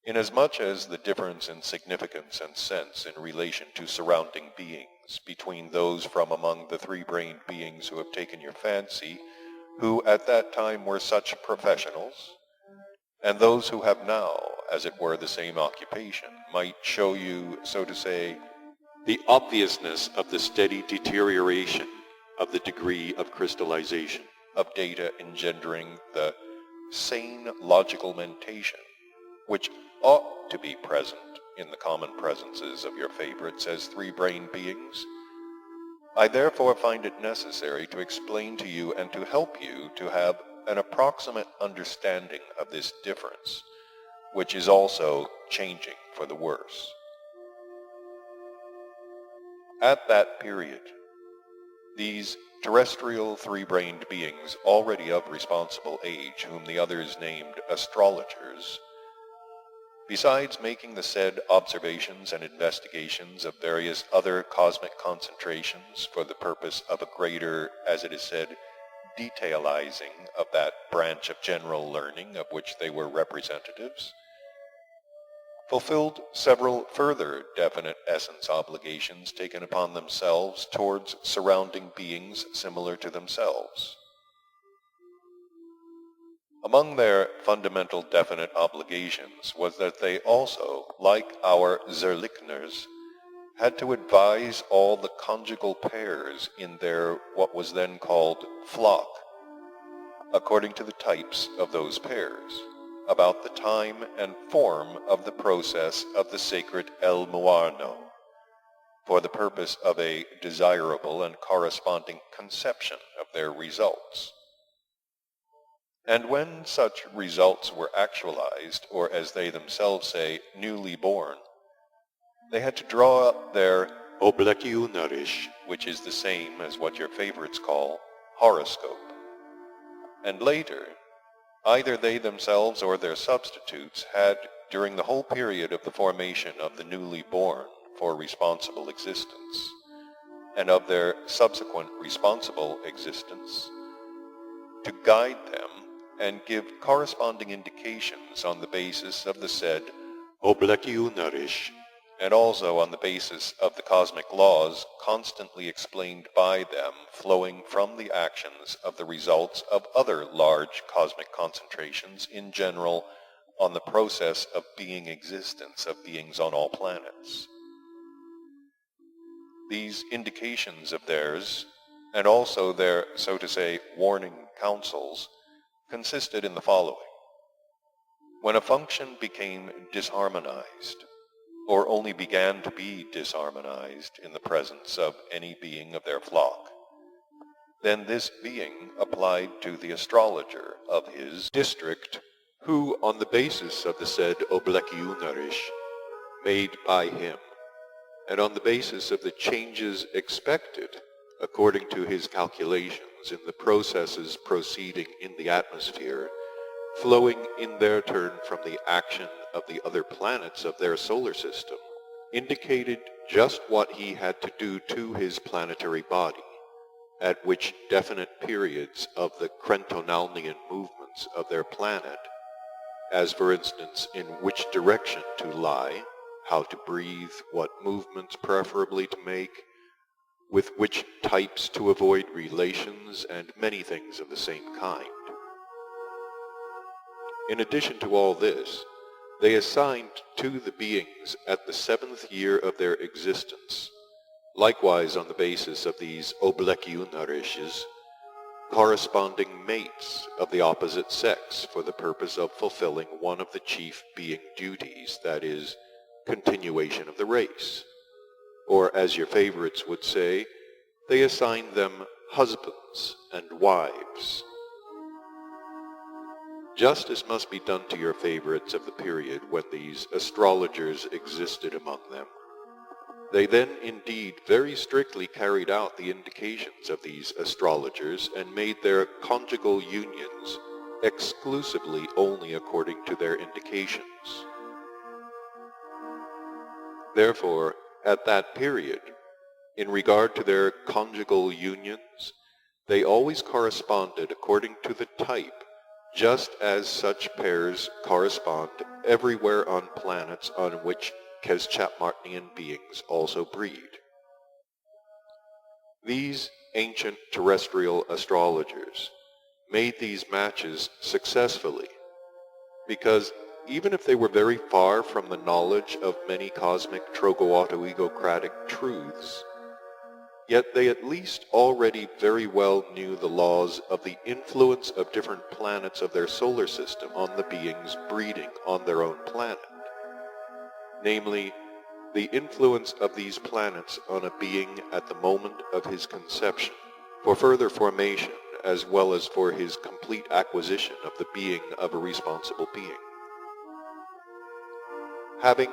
Inasmuch as the difference in significance and sense in relation to surrounding beings between those from among the three-brained beings who have taken your fancy, who at that time were such professionals, and those who have now, as it were, the same occupation, might show you, so to say, the obviousness of the steady deterioration of the degree of crystallization of data engendering the sane logical mentation, which ought to be present in the common presences of your favorites as three-brained beings. I therefore find it necessary to explain to you and to help you to have an approximate understanding of this difference, which is also changing for the worse. At that period, these terrestrial three-brained beings already of responsible age, whom the others named astrologers, besides making the said observations and investigations of various other cosmic concentrations for the purpose of a greater, as it is said, detailizing of that branch of general learning of which they were representatives, fulfilled several further definite essence obligations taken upon themselves towards surrounding beings similar to themselves. Among their fundamental definite obligations was that they also, like our Zerlichners, had to advise all the conjugal pairs in their what was then called flock, according to the types of those pairs, about the time and form of the process of the sacred El Muarno, for the purpose of a desirable and corresponding conception of their results. And when such results were actualized, or as they themselves say, newly born, they had to draw up their oblequiunarish, which is the same as what your favorites call horoscope. And later, either they themselves or their substitutes had, during the whole period of the formation of the newly born for responsible existence, and of their subsequent responsible existence, to guide them and give corresponding indications on the basis of the said oblequiunarish, and also on the basis of the cosmic laws constantly explained by them, flowing from the actions of the results of other large cosmic concentrations in general on the process of being existence of beings on all planets. These indications of theirs, and also their, so to say, warning counsels, consisted in the following. When a function became disharmonized, or only began to be disharmonized in the presence of any being of their flock, then this being applied to the astrologer of his district, who, on the basis of the said oblequiunarish, made by him, and on the basis of the changes expected, according to his calculations in the processes proceeding in the atmosphere, flowing in their turn from the action of the other planets of their solar system, indicated just what he had to do to his planetary body, at which definite periods of the Crentonalnian movements of their planet, as for instance in which direction to lie, how to breathe, what movements preferably to make, with which types to avoid relations, and many things of the same kind. In addition to all this, they assigned to the beings at the 7th year of their existence, likewise on the basis of these oblequiunarishes, corresponding mates of the opposite sex for the purpose of fulfilling one of the chief being duties, that is, continuation of the race. Or, as your favorites would say, they assigned them husbands and wives. Justice must be done to your favorites of the period when these astrologers existed among them. They then indeed very strictly carried out the indications of these astrologers and made their conjugal unions exclusively only according to their indications. Therefore, at that period, in regard to their conjugal unions, they always corresponded according to the type, just as such pairs correspond everywhere on planets on which Keschatmartnian beings also breed. These ancient terrestrial astrologers made these matches successfully, because even if they were very far from the knowledge of many cosmic trogoautoegocratic truths, yet they at least already very well knew the laws of the influence of different planets of their solar system on the beings breeding on their own planet. Namely, the influence of these planets on a being at the moment of his conception, for further formation as well as for his complete acquisition of the being of a responsible being. Having,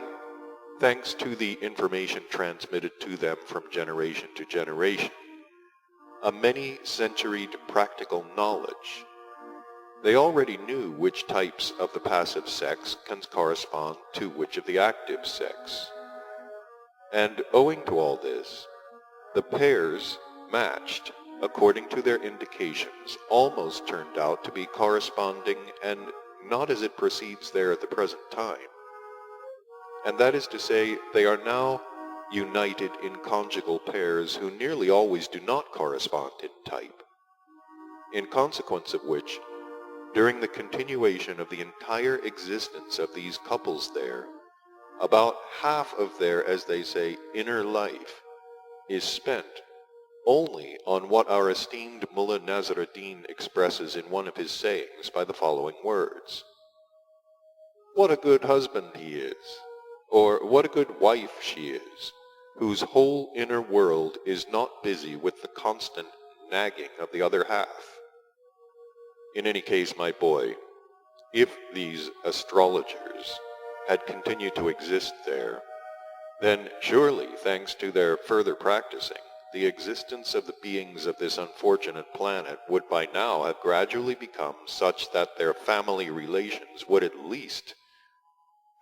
thanks to the information transmitted to them from generation to generation, a many-centuried practical knowledge, they already knew which types of the passive sex can correspond to which of the active sex. And owing to all this, the pairs matched according to their indications almost turned out to be corresponding and not as it proceeds there at the present time. And that is to say, they are now united in conjugal pairs who nearly always do not correspond in type, in consequence of which, during the continuation of the entire existence of these couples there, about half of their, as they say, inner life is spent only on what our esteemed Mullah Nasr ad-Din expresses in one of his sayings by the following words: "What a good husband he is," or "what a good wife she is, whose whole inner world is not busy with the constant nagging of the other half." In any case, my boy, if these astrologers had continued to exist there, then surely, thanks to their further practicing, the existence of the beings of this unfortunate planet would by now have gradually become such that their family relations would at least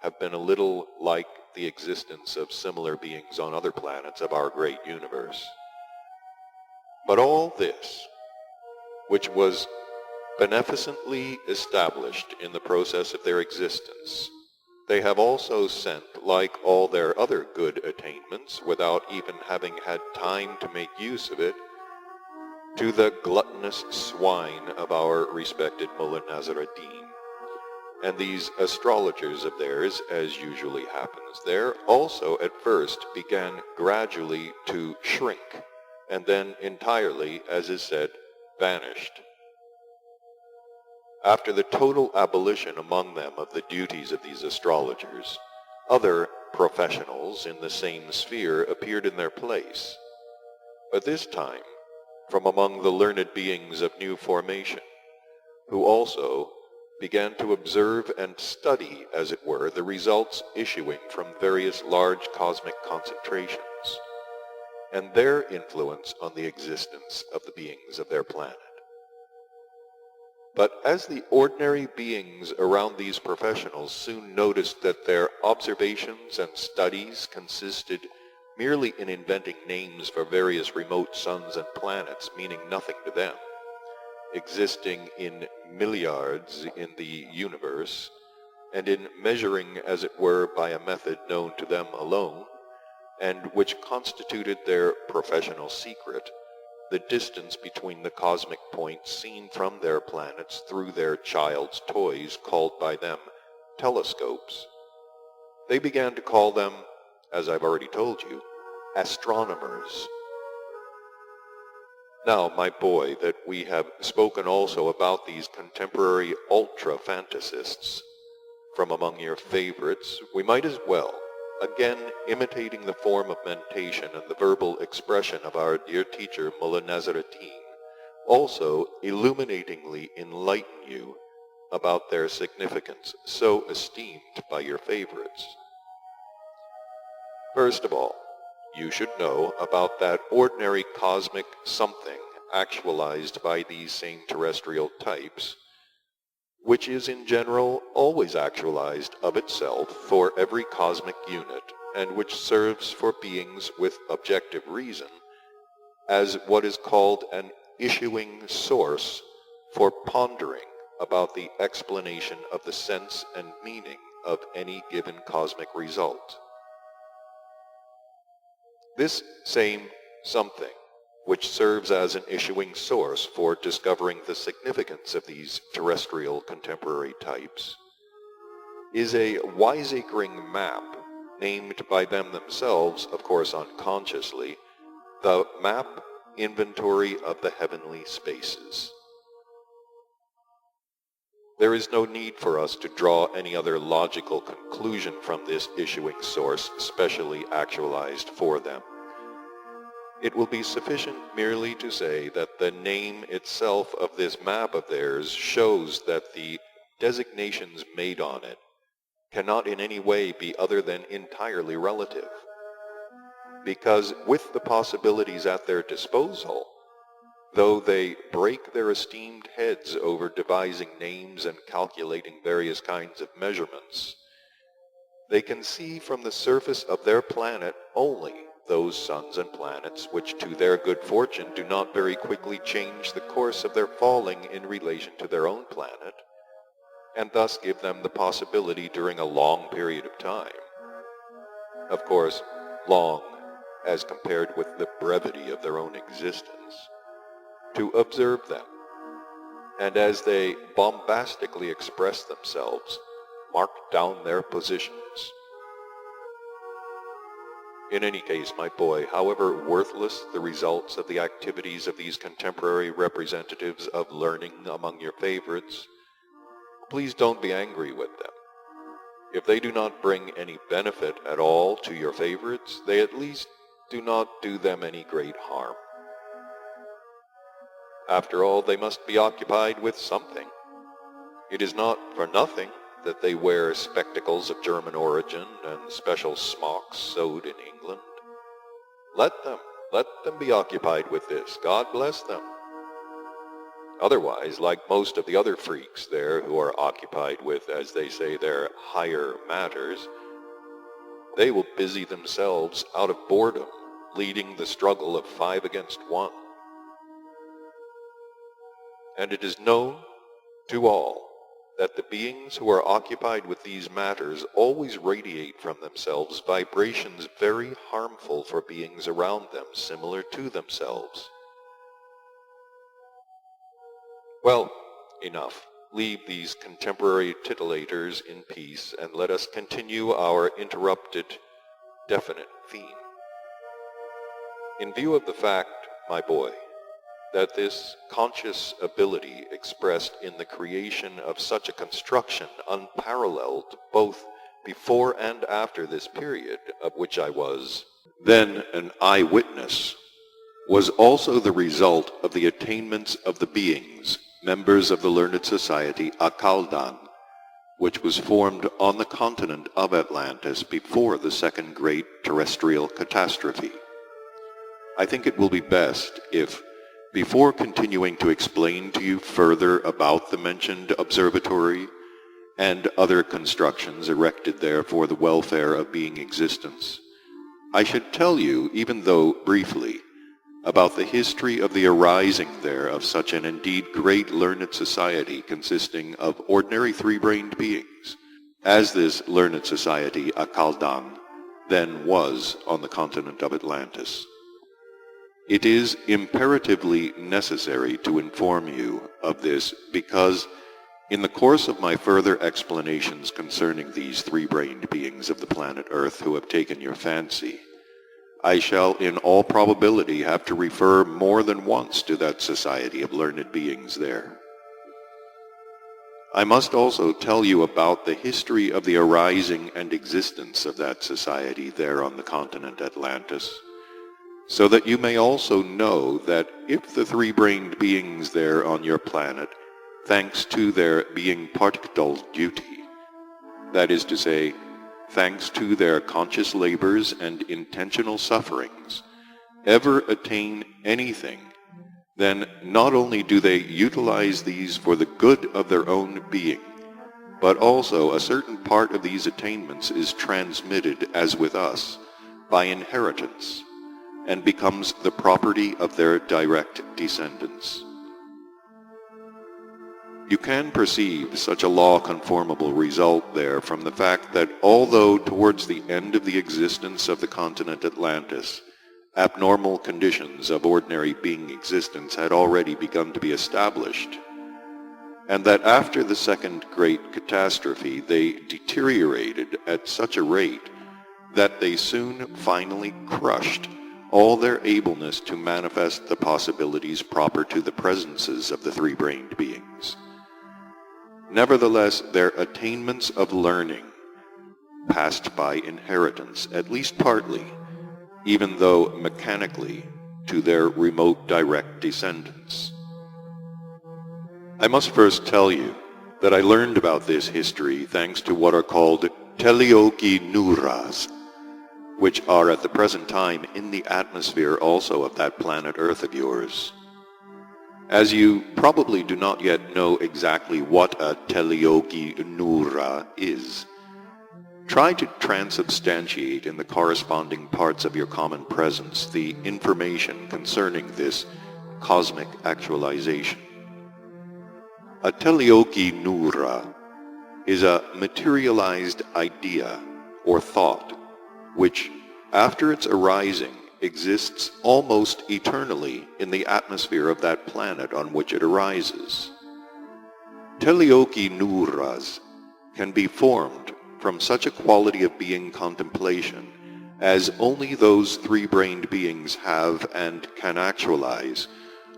have been a little like the existence of similar beings on other planets of our great universe. But all this, which was beneficently established in the process of their existence, they have also sent, like all their other good attainments, without even having had time to make use of it, to the gluttonous swine of our respected Mullah Nasr ad-Din. And these astrologers of theirs, as usually happens there, also at first began gradually to shrink, and then entirely, as is said, vanished. After the total abolition among them of the duties of these astrologers, other professionals in the same sphere appeared in their place, but this time from among the learned beings of new formation, who also began to observe and study, as it were, the results issuing from various large cosmic concentrations, and their influence on the existence of the beings of their planet. But as the ordinary beings around these professionals soon noticed that their observations and studies consisted merely in inventing names for various remote suns and planets meaning nothing to them, existing in milliards in the universe, and in measuring, as it were, by a method known to them alone, and which constituted their professional secret, the distance between the cosmic points seen from their planets through their child's toys called by them telescopes, they began to call them, as I've already told you, astronomers. Now, my boy, that we have spoken also about these contemporary ultra-fantasists from among your favorites, we might as well, again imitating the form of mentation and the verbal expression of our dear teacher Mullah Nasr ad-Din, also illuminatingly enlighten you about their significance, so esteemed by your favorites. First of all, you should know about that ordinary cosmic something actualized by these same terrestrial types, which is in general always actualized of itself for every cosmic unit, and which serves for beings with objective reason as what is called an issuing source for pondering about the explanation of the sense and meaning of any given cosmic result. This same something, which serves as an issuing source for discovering the significance of these terrestrial contemporary types, is a wiseacring map named by them themselves, of course unconsciously, the Map Inventory of the Heavenly Spaces. There is no need for us to draw any other logical conclusion from this issuing source specially actualized for them. It will be sufficient merely to say that the name itself of this map of theirs shows that the designations made on it cannot in any way be other than entirely relative, because with the possibilities at their disposal, though they break their esteemed heads over devising names and calculating various kinds of measurements, they can see from the surface of their planet only those suns and planets which to their good fortune do not very quickly change the course of their falling in relation to their own planet, and thus give them the possibility during a long period of time, of course long as compared with the brevity of their own existence, to observe them, and as they bombastically express themselves, mark down their positions. In any case, my boy, however worthless the results of the activities of these contemporary representatives of learning among your favorites, please don't be angry with them. If they do not bring any benefit at all to your favorites, they at least do not do them any great harm. After all, they must be occupied with something. It is not for nothing that they wear spectacles of German origin and special smocks sewed in England. Let them be occupied with this. God bless them. Otherwise, like most of the other freaks there who are occupied with, as they say, their higher matters, they will busy themselves out of boredom, leading the struggle of 5 against 1. And it is known to all that the beings who are occupied with these matters always radiate from themselves vibrations very harmful for beings around them, similar to themselves. Well, enough. Leave these contemporary titillators in peace, and let us continue our interrupted, definite theme. In view of the fact, my boy, that this conscious ability expressed in the creation of such a construction unparalleled both before and after this period of which I was then an eyewitness, was also the result of the attainments of the beings, members of the learned society Akaldan, which was formed on the continent of Atlantis before the second great terrestrial catastrophe. I think it will be best if, before continuing to explain to you further about the mentioned observatory and other constructions erected there for the welfare of being existence, I should tell you, even though briefly, about the history of the arising there of such an indeed great learned society consisting of ordinary three-brained beings, as this learned society, Akaldan, then was on the continent of Atlantis. It is imperatively necessary to inform you of this because, in the course of my further explanations concerning these three-brained beings of the planet Earth who have taken your fancy, I shall in all probability have to refer more than once to that society of learned beings there. I must also tell you about the history of the arising and existence of that society there on the continent Atlantis, so that you may also know that if the three-brained beings there on your planet, thanks to their being particular duty, that is to say, thanks to their conscious labors and intentional sufferings, ever attain anything, then not only do they utilize these for the good of their own being, but also a certain part of these attainments is transmitted, as with us, by inheritance, and becomes the property of their direct descendants. You can perceive such a law-conformable result there from the fact that although towards the end of the existence of the continent Atlantis, abnormal conditions of ordinary being existence had already begun to be established, and that after the second great catastrophe they deteriorated at such a rate that they soon finally crushed all their ableness to manifest the possibilities proper to the presences of the three-brained beings. Nevertheless, their attainments of learning passed by inheritance, at least partly, even though mechanically, to their remote direct descendants. I must first tell you that I learned about this history thanks to what are called Teleoki Nuras, which are at the present time in the atmosphere also of that planet Earth of yours. As you probably do not yet know exactly what a Teleoki Nura is, try to transubstantiate in the corresponding parts of your common presence the information concerning this cosmic actualization. A Teleoki Nura is a materialized idea or thought which, after its arising, exists almost eternally in the atmosphere of that planet on which it arises. Teleoki Nuras can be formed from such a quality of being contemplation as only those three-brained beings have and can actualize,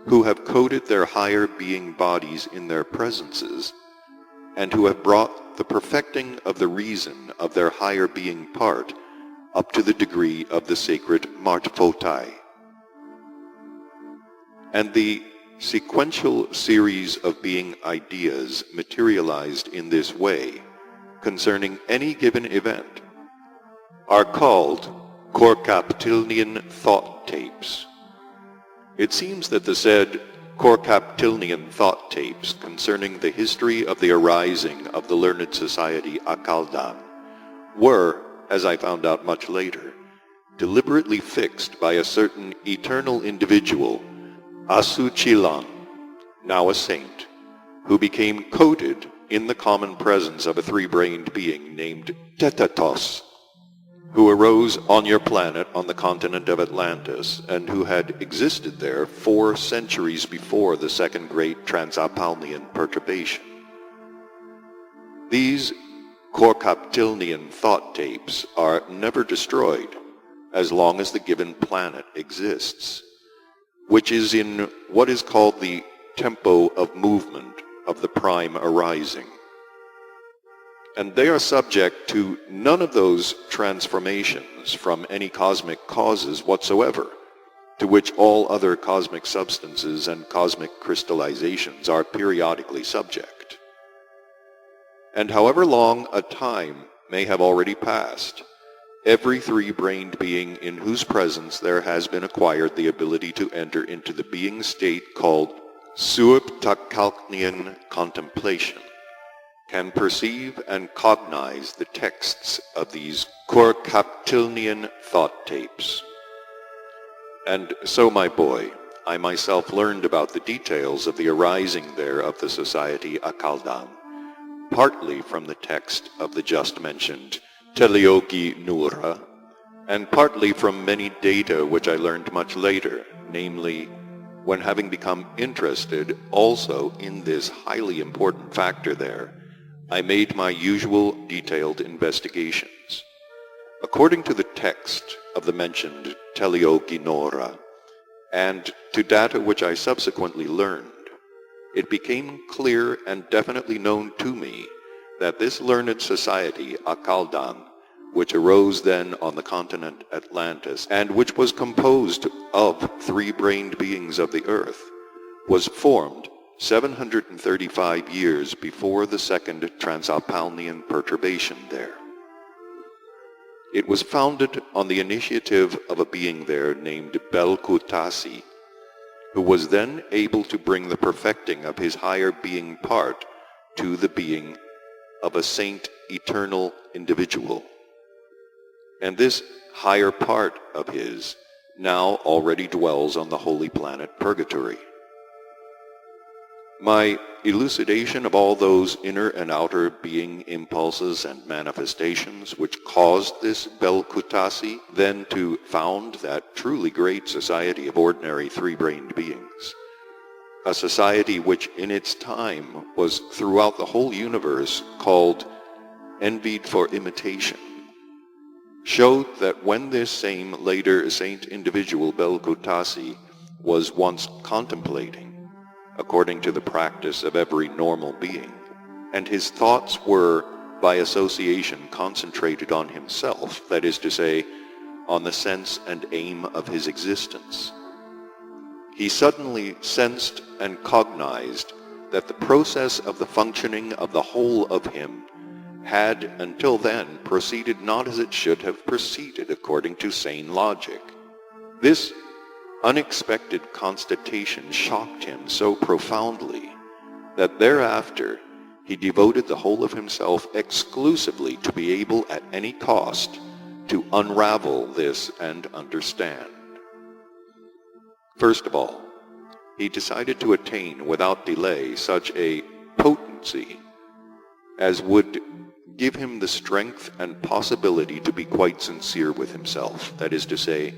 who have coded their higher being bodies in their presences, and who have brought the perfecting of the reason of their higher being part up to the degree of the sacred Martfotai. And the sequential series of being ideas materialized in this way concerning any given event are called Korkaptilnian thought tapes. It seems that the said Korkaptilnian thought tapes concerning the history of the arising of the learned society Akaldan were, as I found out much later, deliberately fixed by a certain eternal individual, Asuchilan, now a saint, who became coded in the common presence of a three-brained being named Tetatos, who arose on your planet on the continent of Atlantis, and who had existed there 4 centuries before the second great Transapalnian perturbation. These Korkaptilnian thought tapes are never destroyed as long as the given planet exists, which is in what is called the tempo of movement of the prime arising. And they are subject to none of those transformations from any cosmic causes whatsoever, to which all other cosmic substances and cosmic crystallizations are periodically subject. And however long a time may have already passed, every three-brained being in whose presence there has been acquired the ability to enter into the being state called Suiptakalknian contemplation can perceive and cognize the texts of these Korkaptilnian thought tapes. And so, my boy, I myself learned about the details of the arising there of the society Akaldan, partly from the text of the just mentioned Teleoki Nura, and partly from many data which I learned much later, namely, when having become interested also in this highly important factor there, I made my usual detailed investigations. According to the text of the mentioned Teleoki Nura, and to data which I subsequently learned, it became clear and definitely known to me that this learned society, Akaldan, which arose then on the continent Atlantis, and which was composed of three-brained beings of the earth, was formed 735 years before the second Transapalnian perturbation there. It was founded on the initiative of a being there named Belkutasi, who was then able to bring the perfecting of his higher being part to the being of a saint eternal individual. And this higher part of his now already dwells on the holy planet Purgatory. My elucidation of all those inner and outer being impulses and manifestations which caused this Belkutasi then to found that truly great society of ordinary three-brained beings, a society which in its time was throughout the whole universe called envied for imitation, showed that when this same later saint individual Belkutasi was once contemplating, according to the practice of every normal being, and his thoughts were by association concentrated on himself, that is to say, on the sense and aim of his existence, he suddenly sensed and cognized that the process of the functioning of the whole of him had until then proceeded not as it should have proceeded according to sane logic. This unexpected constatation shocked him so profoundly that thereafter he devoted the whole of himself exclusively to be able at any cost to unravel this and understand. First of all, he decided to attain without delay such a potency as would give him the strength and possibility to be quite sincere with himself, that is to say,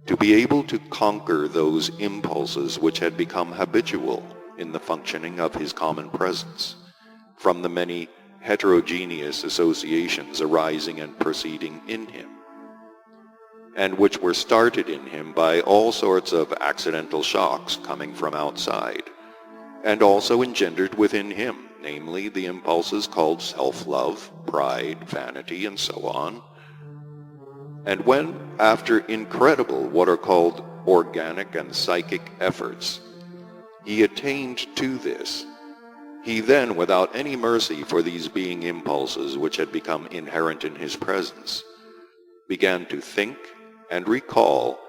to be able to conquer those impulses which had become habitual in the functioning of his common presence, from the many heterogeneous associations arising and proceeding in him, and which were started in him by all sorts of accidental shocks coming from outside, and also engendered within him, namely the impulses called self-love, pride, vanity, and so on. And when, after incredible what are called organic and psychic efforts, he attained to this, he then, without any mercy for these being impulses which had become inherent in his presence, began to think and recall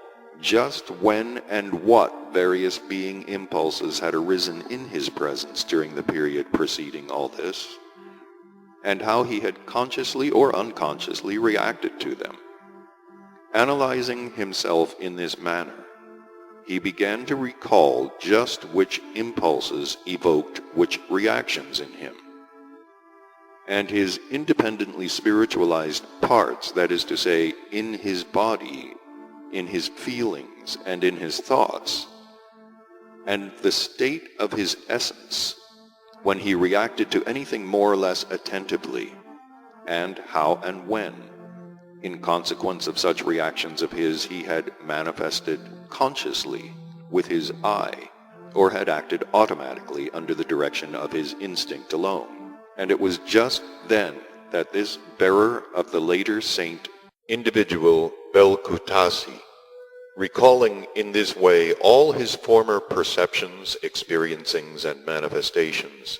just when and what various being impulses had arisen in his presence during the period preceding all this, and how he had consciously or unconsciously reacted to them. Analyzing himself in this manner, he began to recall just which impulses evoked which reactions in him, and his independently spiritualized parts, that is to say, in his body, in his feelings, and in his thoughts, and the state of his essence when he reacted to anything more or less attentively, and how and when, in consequence of such reactions of his, he had manifested consciously with his eye, or had acted automatically under the direction of his instinct alone. And it was just then that this bearer of the later saint individual Belkutasi, recalling in this way all his former perceptions, experiencings, and manifestations,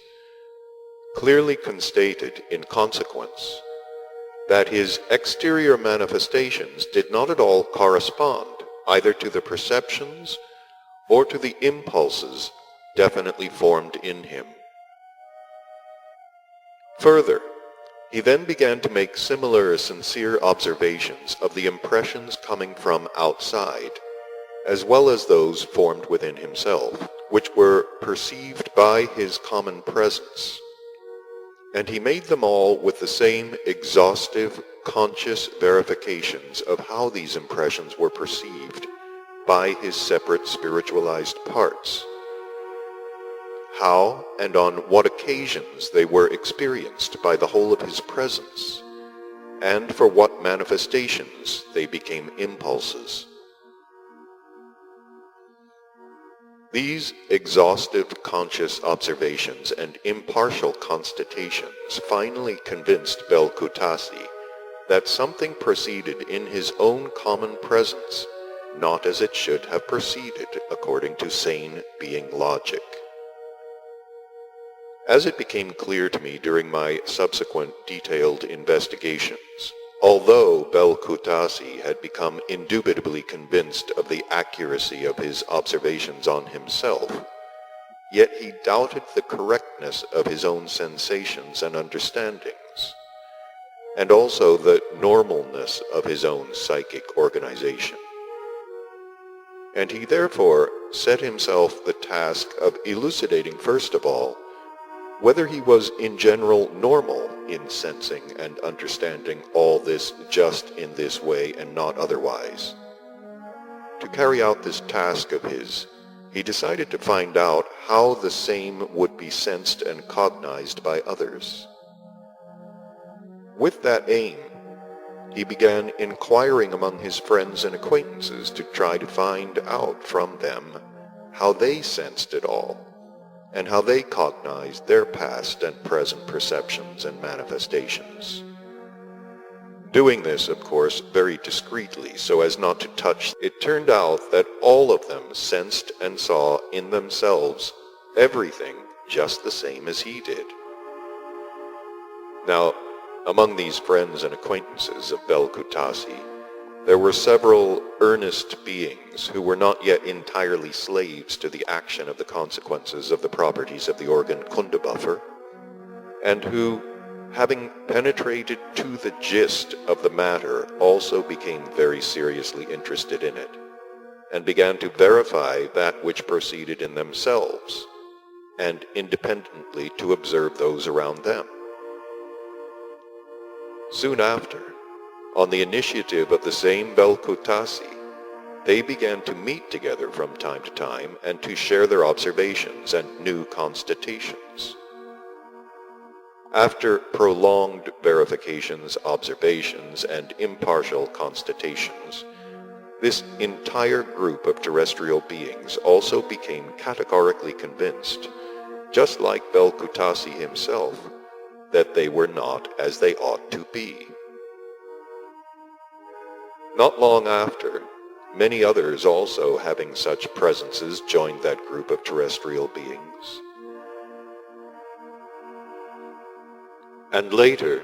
clearly constated in consequence that his exterior manifestations did not at all correspond either to the perceptions or to the impulses definitely formed in him. Further, he then began to make similar sincere observations of the impressions coming from outside, as well as those formed within himself, which were perceived by his common presence. And he made them all with the same exhaustive, conscious verifications of how these impressions were perceived by his separate spiritualized parts, how and on what occasions they were experienced by the whole of his presence, and for what manifestations they became impulses. These exhaustive conscious observations and impartial constatations finally convinced Belkutasi that something proceeded in his own common presence, not as it should have proceeded according to sane being logic. As it became clear to me during my subsequent detailed investigations, Although Belkutasi had become indubitably convinced of the accuracy of his observations on himself, yet he doubted the correctness of his own sensations and understandings, and also the normalness of his own psychic organization. And he therefore set himself the task of elucidating, first of all, whether he was in general normal in sensing and understanding all this just in this way and not otherwise. To carry out this task of his, he decided to find out how the same would be sensed and cognized by others. With that aim, he began inquiring among his friends and acquaintances to try to find out from them how they sensed it all, and how they cognized their past and present perceptions and manifestations. Doing this, of course, very discreetly, so as not to touch, it turned out that all of them sensed and saw in themselves everything just the same as he did. Now, among these friends and acquaintances of Belkutasi, there were several earnest beings who were not yet entirely slaves to the action of the consequences of the properties of the organ Kundabuffer, and who, having penetrated to the gist of the matter, also became very seriously interested in it, and began to verify that which proceeded in themselves, and independently to observe those around them. Soon after, on the initiative of the same Belkutasi, they began to meet together from time to time and to share their observations and new constatations. After prolonged verifications, observations, and impartial constatations, this entire group of terrestrial beings also became categorically convinced, just like Belkutasi himself, that they were not as they ought to be. Not long after, many others also having such presences joined that group of terrestrial beings. And later,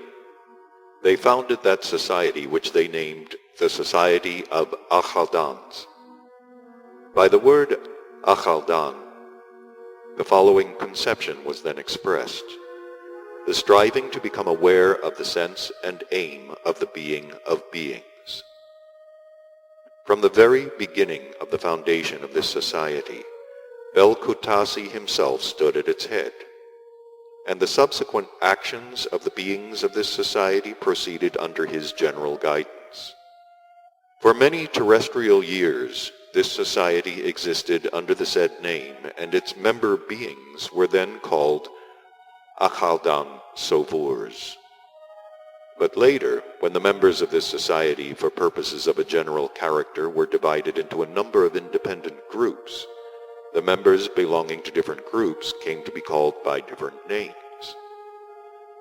they founded that society which they named the Society of Achaldans. By the word Achaldan, the following conception was then expressed: the striving to become aware of the sense and aim of the being of beings. From the very beginning of the foundation of this society, Belkutasi himself stood at its head, and the subsequent actions of the beings of this society proceeded under his general guidance. For many terrestrial years, this society existed under the said name, and its member beings were then called Achaldan Sojourns. But later, when the members of this society, for purposes of a general character, were divided into a number of independent groups, the members belonging to different groups came to be called by different names.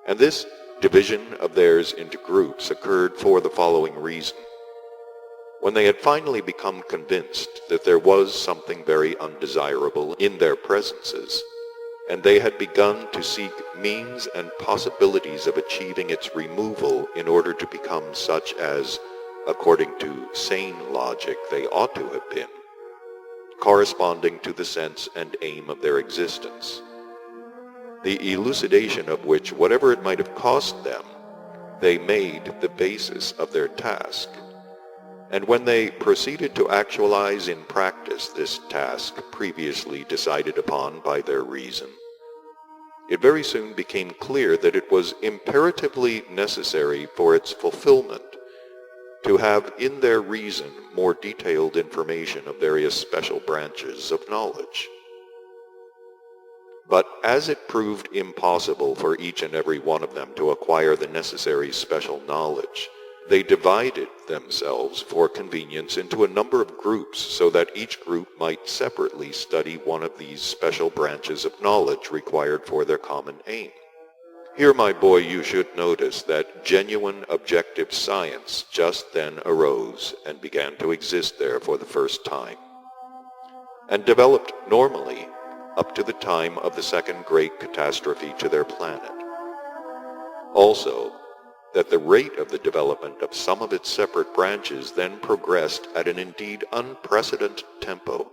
And this division of theirs into groups occurred for the following reason. When they had finally become convinced that there was something very undesirable in their presences, and they had begun to seek means and possibilities of achieving its removal in order to become such as, according to sane logic, they ought to have been, corresponding to the sense and aim of their existence, the elucidation of which, whatever it might have cost them, they made the basis of their task. And when they proceeded to actualize in practice this task previously decided upon by their reason, it very soon became clear that it was imperatively necessary for its fulfillment to have in their reason more detailed information of various special branches of knowledge. But as it proved impossible for each and every one of them to acquire the necessary special knowledge, they divided themselves for convenience into a number of groups so that each group might separately study one of these special branches of knowledge required for their common aim. Here, my boy, you should notice that genuine objective science just then arose and began to exist there for the first time, and developed normally up to the time of the second great catastrophe to their planet. Also, that the rate of the development of some of its separate branches then progressed at an indeed unprecedented tempo.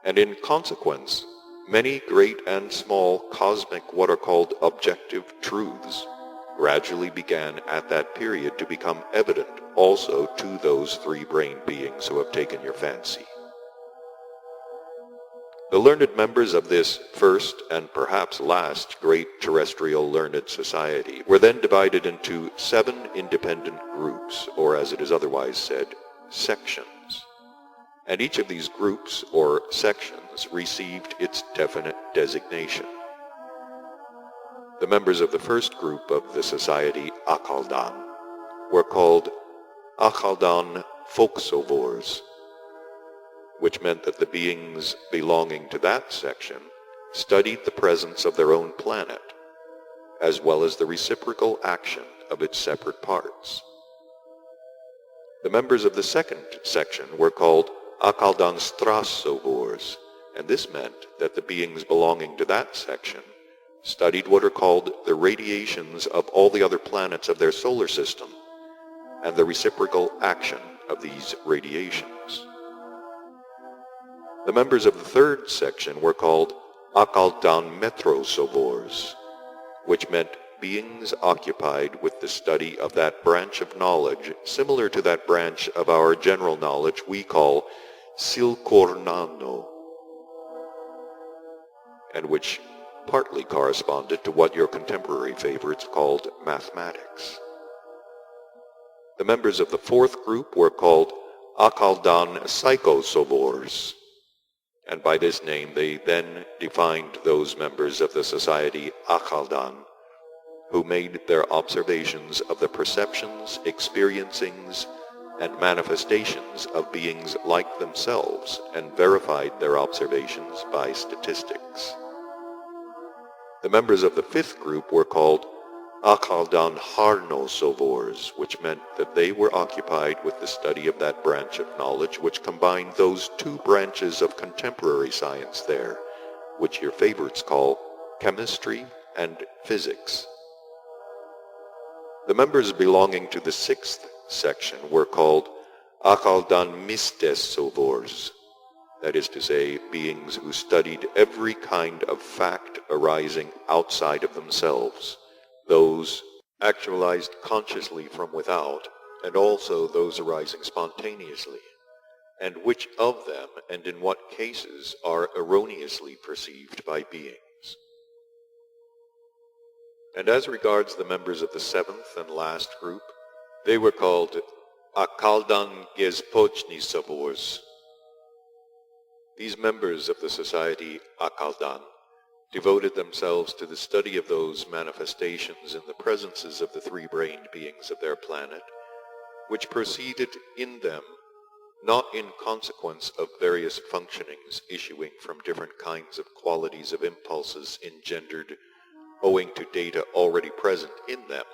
And in consequence, many great and small cosmic what are called objective truths gradually began at that period to become evident also to those three-brained beings who have taken your fancy. The learned members of this first and perhaps last great terrestrial learned society were then divided into 7 independent groups, or as it is otherwise said, sections. And each of these groups or sections received its definite designation. The members of the first group of the society Akaldan were called Akaldan Folksovors, which meant that the beings belonging to that section studied the presence of their own planet, as well as the reciprocal action of its separate parts. The members of the second section were called Akaldan Strassovors, and this meant that the beings belonging to that section studied what are called the radiations of all the other planets of their solar system, and the reciprocal action of these radiations. The members of the third section were called Akaldan Metrosovors, which meant beings occupied with the study of that branch of knowledge similar to that branch of our general knowledge we call Silkornano, and which partly corresponded to what your contemporary favorites called mathematics. The members of the fourth group were called Akaldan Psychosovors, and by this name they then defined those members of the society Akaldan who made their observations of the perceptions, experiencings, and manifestations of beings like themselves and verified their observations by statistics. The members of the fifth group were called Akaldan Harnosovors, which meant that they were occupied with the study of that branch of knowledge which combined those 2 branches of contemporary science there, which your favorites call chemistry and physics. The members belonging to the sixth section were called Akaldan Mistesovors, that is to say, beings who studied every kind of fact arising outside of themselves, those actualized consciously from without, and also those arising spontaneously, and which of them and in what cases are erroneously perceived by beings. And as regards the members of the seventh and last group, they were called Akaldan Gezpochnisovors. These members of the society Akaldan devoted themselves to the study of those manifestations in the presences of the three-brained beings of their planet, which proceeded in them not in consequence of various functionings issuing from different kinds of qualities of impulses engendered owing to data already present in them,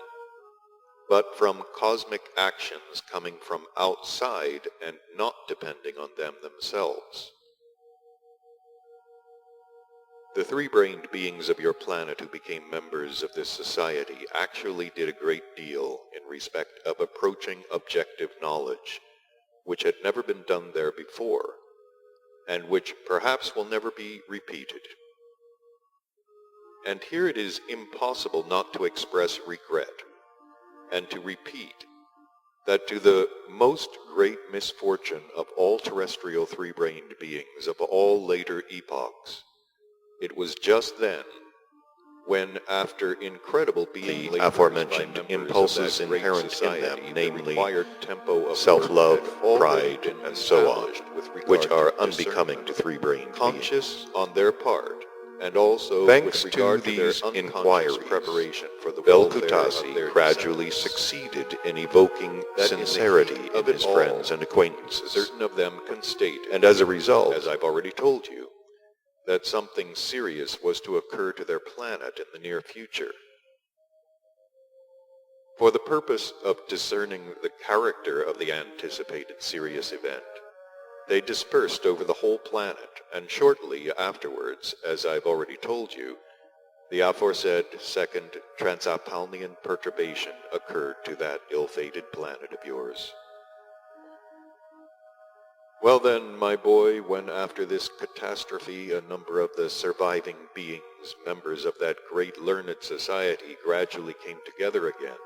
but from cosmic actions coming from outside and not depending on them themselves. The three-brained beings of your planet who became members of this society actually did a great deal in respect of approaching objective knowledge, which had never been done there before, and which perhaps will never be repeated. And here it is impossible not to express regret, and to repeat that to the most great misfortune of all terrestrial three-brained beings of all later epochs, it was just then, when after incredible being the aforementioned impulses inherent in them, namely self-love, pride, and so on, which are unbecoming to three-brained beings, on their part, and also thanks to these inquiries, Belkutasi gradually succeeded in evoking sincerity in his friends and acquaintances. Certain of them can state, and as a result, as I've already told you, that something serious was to occur to their planet in the near future. For the purpose of discerning the character of the anticipated serious event, they dispersed over the whole planet, and shortly afterwards, as I've already told you, the aforesaid second Transapalnian perturbation occurred to that ill-fated planet of yours. Well then, my boy, when after this catastrophe a number of the surviving beings, members of that great learned society, gradually came together again,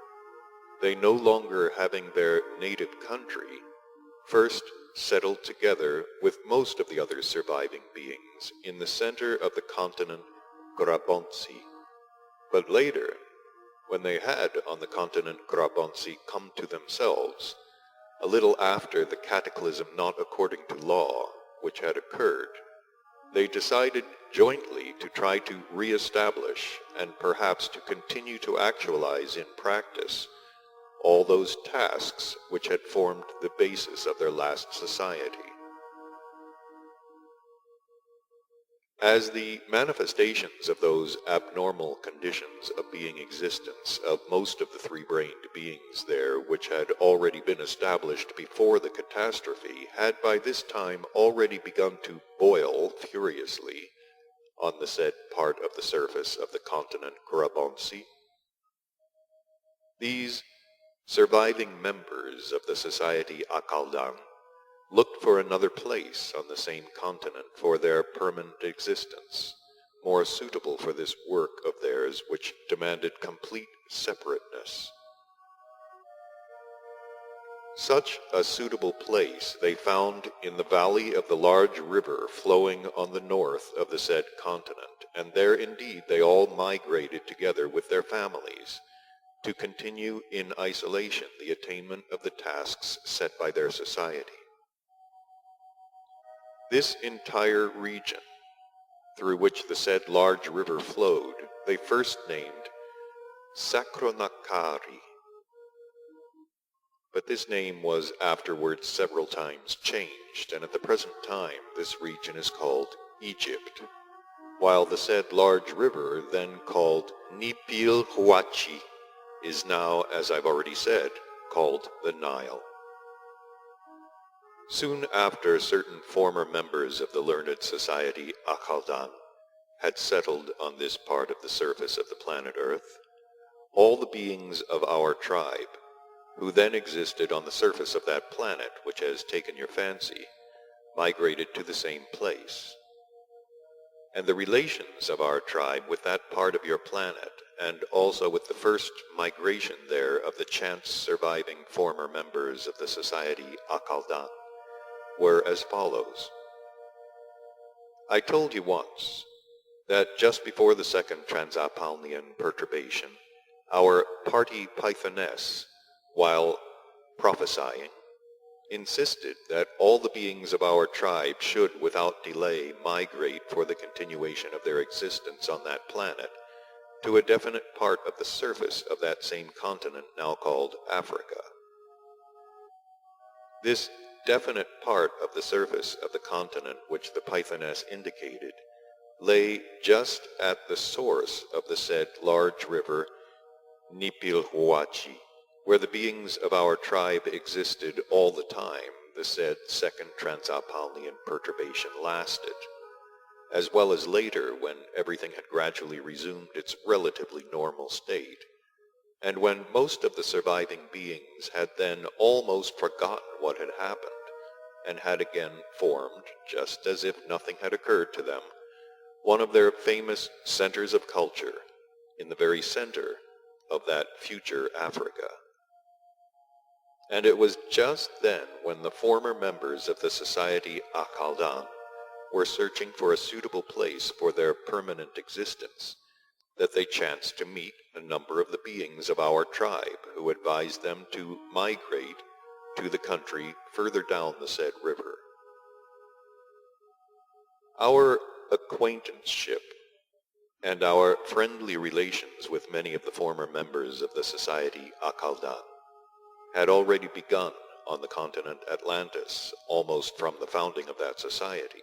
they no longer having their native country, first settled together with most of the other surviving beings in the center of the continent Grabonsi. But later, when they had on the continent Grabonsi come to themselves, a little after the cataclysm not according to law which had occurred, they decided jointly to try to reestablish and perhaps to continue to actualize in practice all those tasks which had formed the basis of their last society. As the manifestations of those abnormal conditions of being existence of most of the three-brained beings there, which had already been established before the catastrophe, had by this time already begun to boil furiously on the said part of the surface of the continent Grabonsi, these surviving members of the society Akaldan looked for another place on the same continent for their permanent existence, more suitable for this work of theirs which demanded complete separateness. Such a suitable place they found in the valley of the large river flowing on the north of the said continent, and there indeed they all migrated together with their families, to continue in isolation the attainment of the tasks set by their society. This entire region, through which the said large river flowed, they first named Sakronakari. But this name was afterwards several times changed, and at the present time this region is called Egypt, while the said large river, then called Nipil Huachi, is now, as I've already said, called the Nile. Soon after certain former members of the learned society Akaldan had settled on this part of the surface of the planet Earth, all the beings of our tribe, who then existed on the surface of that planet which has taken your fancy, migrated to the same place. And the relations of our tribe with that part of your planet, and also with the first migration there of the chance surviving former members of the society Akaldan, were as follows. I told you once that just before the second Transapalnian perturbation, our party Pythoness, while prophesying, insisted that all the beings of our tribe should without delay migrate for the continuation of their existence on that planet to a definite part of the surface of that same continent now called Africa. This definite part of the surface of the continent which the Pythoness indicated lay just at the source of the said large river Nipilhuachi, where the beings of our tribe existed all the time the said second Transapalnian perturbation lasted, as well as later when everything had gradually resumed its relatively normal state, and when most of the surviving beings had then almost forgotten what had happened, and had again formed, just as if nothing had occurred to them, one of their famous centers of culture in the very center of that future Africa. And it was just then when the former members of the society Akaldan were searching for a suitable place for their permanent existence that they chanced to meet a number of the beings of our tribe who advised them to migrate to the country further down the said river. Our acquaintanceship and our friendly relations with many of the former members of the society Akaldan had already begun on the continent Atlantis, almost from the founding of that society.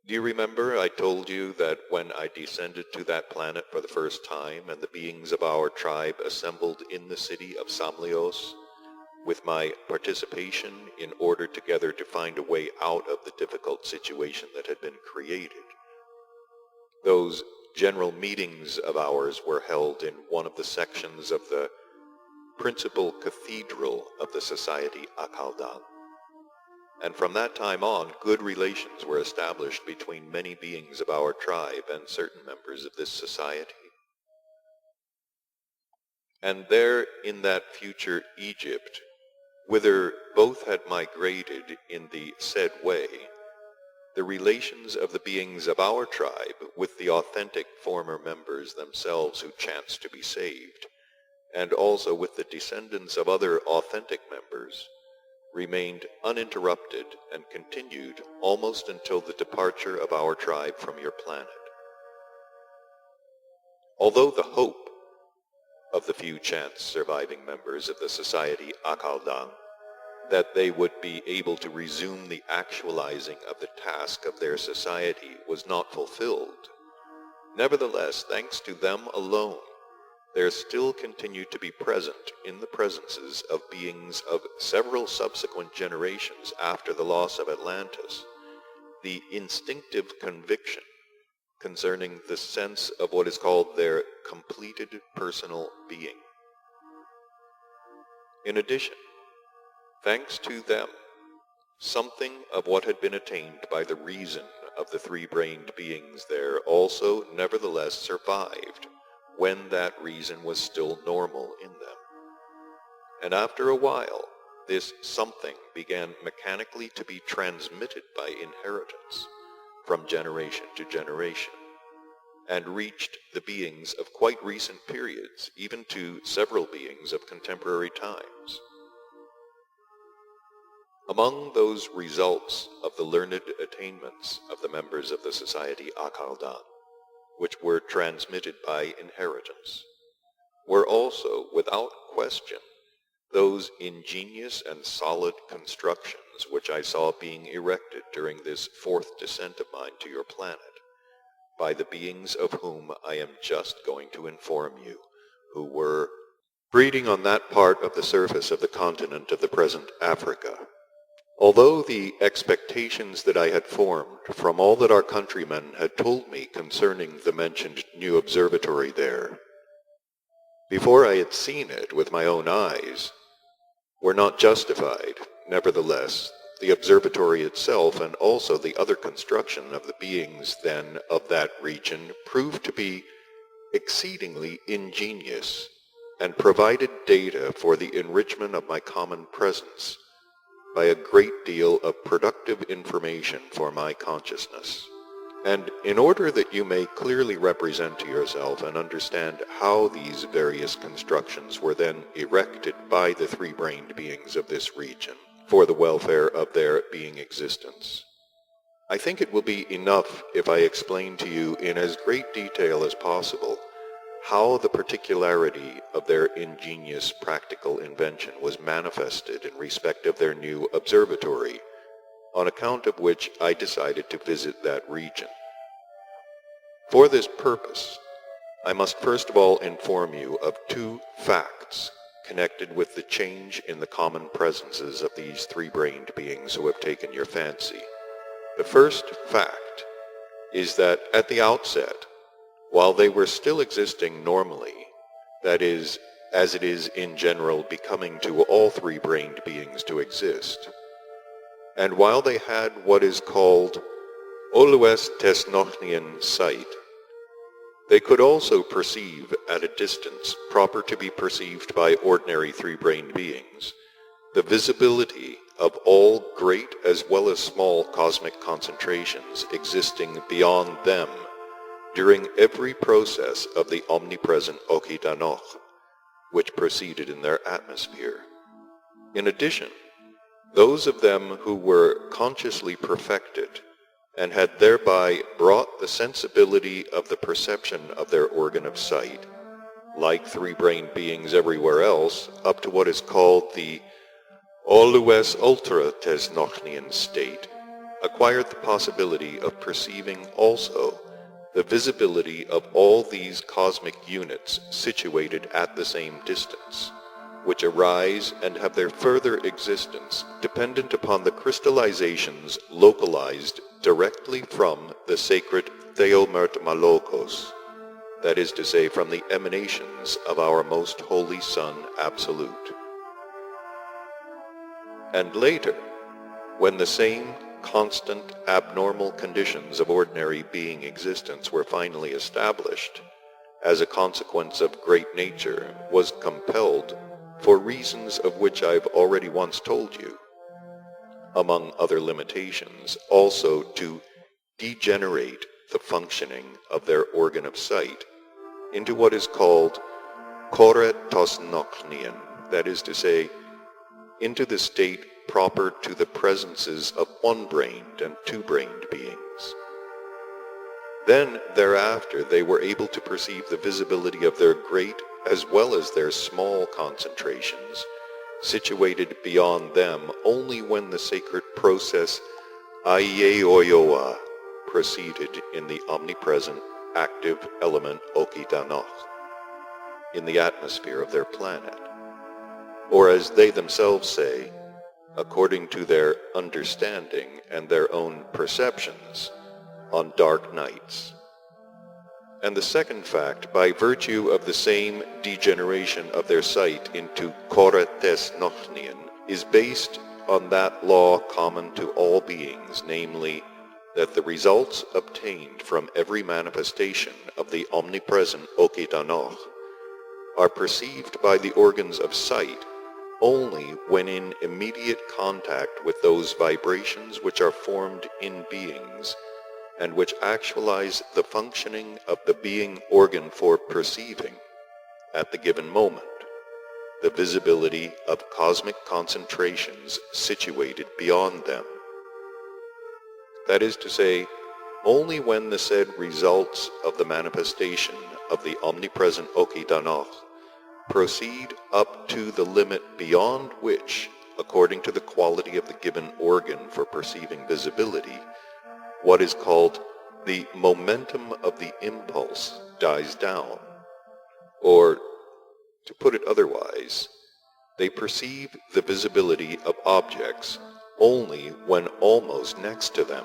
Do you remember I told you that when I descended to that planet for the first time and the beings of our tribe assembled in the city of Samlios, with my participation in order together to find a way out of the difficult situation that had been created, Those general meetings of ours were held in one of the sections of the principal cathedral of the Society Akaldan. And from that time on, good relations were established between many beings of our tribe and certain members of this society. And there in that future Egypt, whither both had migrated in the said way, the relations of the beings of our tribe with the authentic former members themselves who chanced to be saved, and also with the descendants of other authentic members, remained uninterrupted and continued almost until the departure of our tribe from your planet. Although the hope of the few chance surviving members of the Society Akaldan that they would be able to resume the actualizing of the task of their society was not fulfilled, nevertheless, thanks to them alone, there still continued to be present in the presences of beings of several subsequent generations after the loss of Atlantis, the instinctive conviction concerning the sense of what is called their completed personal being. In addition, thanks to them, something of what had been attained by the reason of the three-brained beings there also nevertheless survived when that reason was still normal in them. And after a while, this something began mechanically to be transmitted by inheritance from generation to generation, and reached the beings of quite recent periods, even to several beings of contemporary times. Among those results of the learned attainments of the members of the Society Akaldan, which were transmitted by inheritance, were also, without question, those ingenious and solid constructions which I saw being erected during this fourth descent of mine to your planet, by the beings of whom I am just going to inform you, who were breeding on that part of the surface of the continent of the present Africa. Although the expectations that I had formed from all that our countrymen had told me concerning the mentioned new observatory there, before I had seen it with my own eyes, were not justified, nevertheless, the observatory itself and also the other construction of the beings then of that region proved to be exceedingly ingenious and provided data for the enrichment of my common presence by a great deal of productive information for my consciousness. And in order that you may clearly represent to yourself and understand how these various constructions were then erected by the three-brained beings of this region for the welfare of their being existence, I think it will be enough if I explain to you in as great detail as possible how the particularity of their ingenious practical invention was manifested in respect of their new observatory, on account of which I decided to visit that region. For this purpose, I must first of all inform you of two facts connected with the change in the common presences of these three-brained beings who have taken your fancy. The first fact is that at the outset, while they were still existing normally, that is, as it is in general becoming to all three-brained beings to exist, and while they had what is called Olues Tesnochnian sight, they could also perceive at a distance proper to be perceived by ordinary three-brained beings the visibility of all great as well as small cosmic concentrations existing beyond them during every process of the omnipresent Okidanoch, which proceeded in their atmosphere. In addition, those of them who were consciously perfected and had thereby brought the sensibility of the perception of their organ of sight, like three-brained beings everywhere else, up to what is called the Olues Ultra Tesnochnian state, acquired the possibility of perceiving also the visibility of all these cosmic units situated at the same distance, which arise and have their further existence dependent upon the crystallizations localized directly from the sacred Theomertmalogos, that is to say, from the emanations of our most holy Son Absolute. And later, when the same constant abnormal conditions of ordinary being existence were finally established, as a consequence of great nature was compelled, for reasons of which I've already once told you, among other limitations, also to degenerate the functioning of their organ of sight into what is called koretosnokhnien, that is to say, into the state proper to the presences of one-brained and two-brained beings. Then, thereafter, they were able to perceive the visibility of their great as well as their small concentrations, situated beyond them only when the sacred process Aieoyoa proceeded in the omnipresent active element Okitanokh, in the atmosphere of their planet, or as they themselves say, according to their understanding and their own perceptions, on dark nights. And the second fact, by virtue of the same degeneration of their sight into koretesnokhnien, is based on that law common to all beings, namely, that the results obtained from every manifestation of the omnipresent Okitanokh are perceived by the organs of sight only when in immediate contact with those vibrations which are formed in beings and which actualize the functioning of the being organ for perceiving, at the given moment, the visibility of cosmic concentrations situated beyond them. That is to say, only when the said results of the manifestation of the omnipresent Okitanokh proceed up to the limit beyond which, according to the quality of the given organ for perceiving visibility, what is called the momentum of the impulse dies down, or, to put it otherwise, they perceive the visibility of objects only when almost next to them.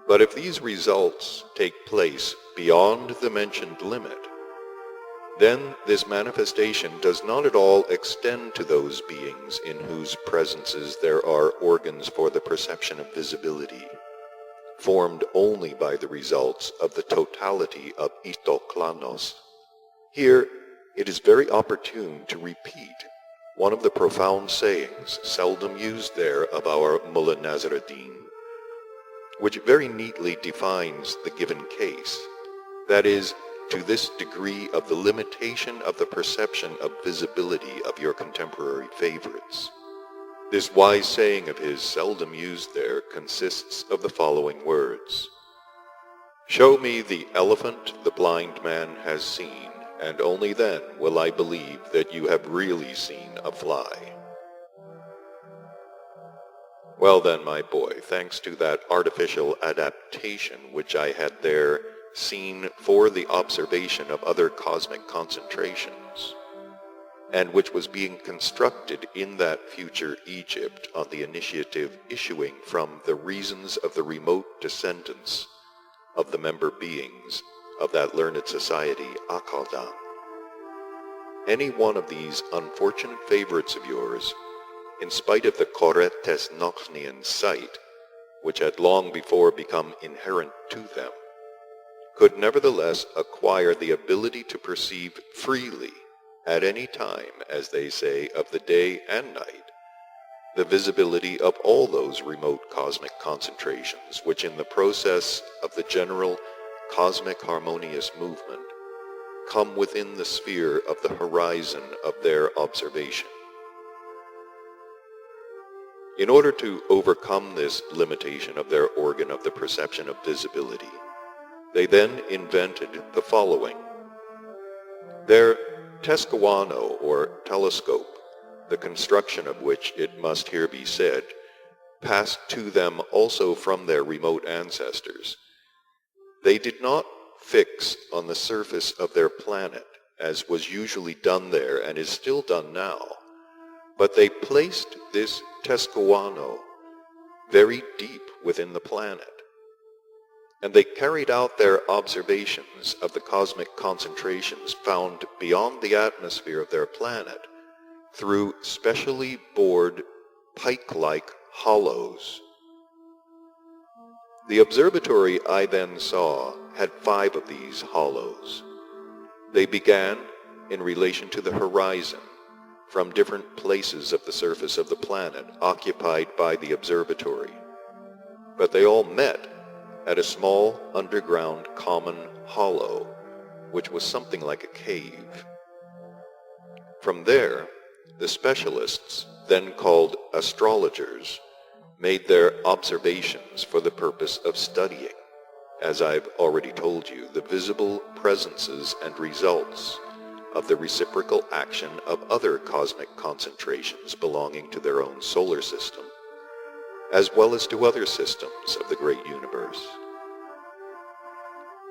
But if these results take place beyond the mentioned limit, then this manifestation does not at all extend to those beings in whose presences there are organs for the perception of visibility, formed only by the results of the totality of istoklanos. Here it is very opportune to repeat one of the profound sayings seldom used there of our Mullah Nasruddin, which very neatly defines the given case, that is, to this degree of the limitation of the perception of visibility of your contemporary favorites. This wise saying of his, seldom used there, consists of the following words: "Show me the elephant the blind man has seen, and only then will I believe that you have really seen a fly." Well then, my boy, thanks to that artificial adaptation which I had there seen for the observation of other cosmic concentrations, and which was being constructed in that future Egypt on the initiative issuing from the reasons of the remote descendants of the member beings of that learned society, Akaldam. Any one of these unfortunate favorites of yours, in spite of the koretesnokhnien sight, which had long before become inherent to them, could nevertheless acquire the ability to perceive freely, at any time, as they say, of the day and night, the visibility of all those remote cosmic concentrations which in the process of the general cosmic harmonious movement come within the sphere of the horizon of their observation. In order to overcome this limitation of their organ of the perception of visibility, they then invented the following. Their Tescahuano, or telescope, the construction of which, it must here be said, passed to them also from their remote ancestors. They did not fix on the surface of their planet, as was usually done there and is still done now, but they placed this Tescahuano very deep within the planet. And they carried out their observations of the cosmic concentrations found beyond the atmosphere of their planet through specially bored pike-like hollows. The observatory I then saw had 5 of these hollows. They began in relation to the horizon, from different places of the surface of the planet occupied by the observatory. But they all met at a small underground common hollow, which was something like a cave. From there, the specialists, then called astrologers, made their observations for the purpose of studying, as I've already told you, the visible presences and results of the reciprocal action of other cosmic concentrations belonging to their own solar system, as well as to other systems of the great universe.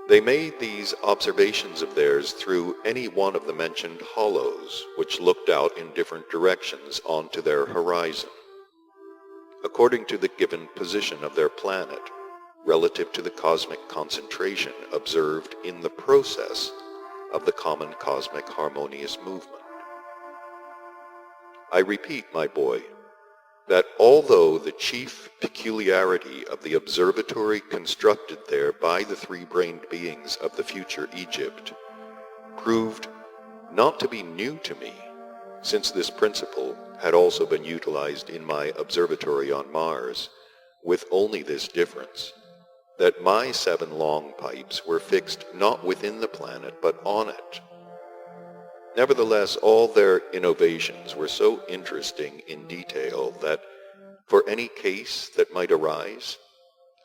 They made these observations of theirs through any one of the mentioned hollows, which looked out in different directions onto their horizon, according to the given position of their planet, relative to the cosmic concentration observed in the process of the common cosmic harmonious movement. I repeat, my boy, that although the chief peculiarity of the observatory constructed there by the 3-brained beings of the future Egypt proved not to be new to me, since this principle had also been utilized in my observatory on Mars, with only this difference, that my 7 long pipes were fixed not within the planet but on it. Nevertheless, all their innovations were so interesting in detail that for any case that might arise,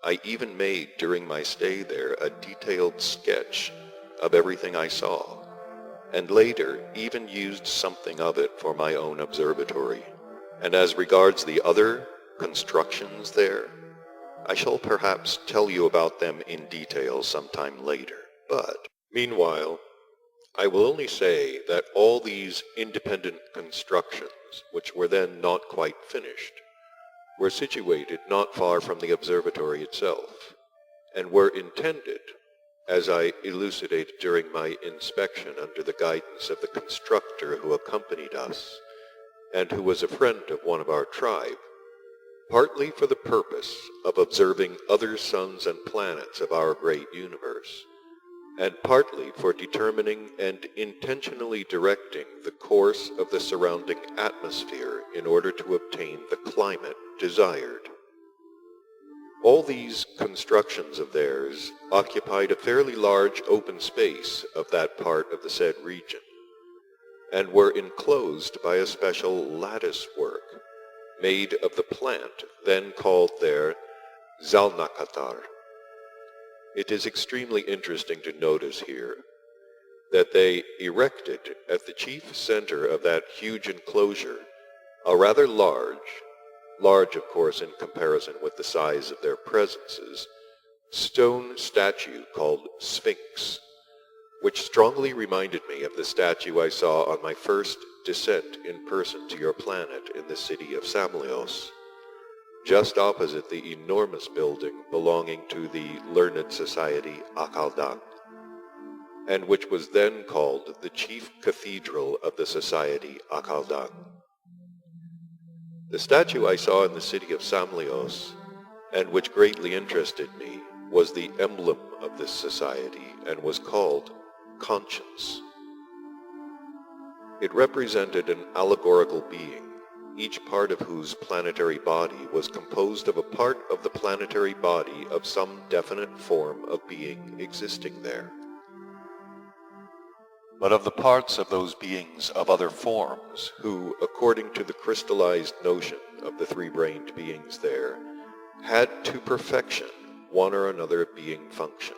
I even made during my stay there a detailed sketch of everything I saw, and later even used something of it for my own observatory. And as regards the other constructions there, I shall perhaps tell you about them in detail sometime later. But, meanwhile, I will only say that all these independent constructions, which were then not quite finished, were situated not far from the observatory itself, and were intended, as I elucidated during my inspection under the guidance of the constructor who accompanied us, and who was a friend of one of our tribe, partly for the purpose of observing other suns and planets of our great universe, and partly for determining and intentionally directing the course of the surrounding atmosphere in order to obtain the climate desired. All these constructions of theirs occupied a fairly large open space of that part of the said region, and were enclosed by a special lattice work made of the plant then called there Zalnakatar. It is extremely interesting to notice here that they erected at the chief center of that huge enclosure a rather large of course in comparison with the size of their presences, stone statue called Sphinx, which strongly reminded me of the statue I saw on my first descent in person to your planet in the city of Samlios, just opposite the enormous building belonging to the learned society Akaldan, and which was then called the chief cathedral of the society Akaldan. The statue I saw in the city of Samlios, and which greatly interested me, was the emblem of this society and was called Conscience. It represented an allegorical being, each part of whose planetary body was composed of a part of the planetary body of some definite form of being existing there. But of the parts of those beings of other forms, who, according to the crystallized notion of the 3-brained beings there, had to perfection one or another being function.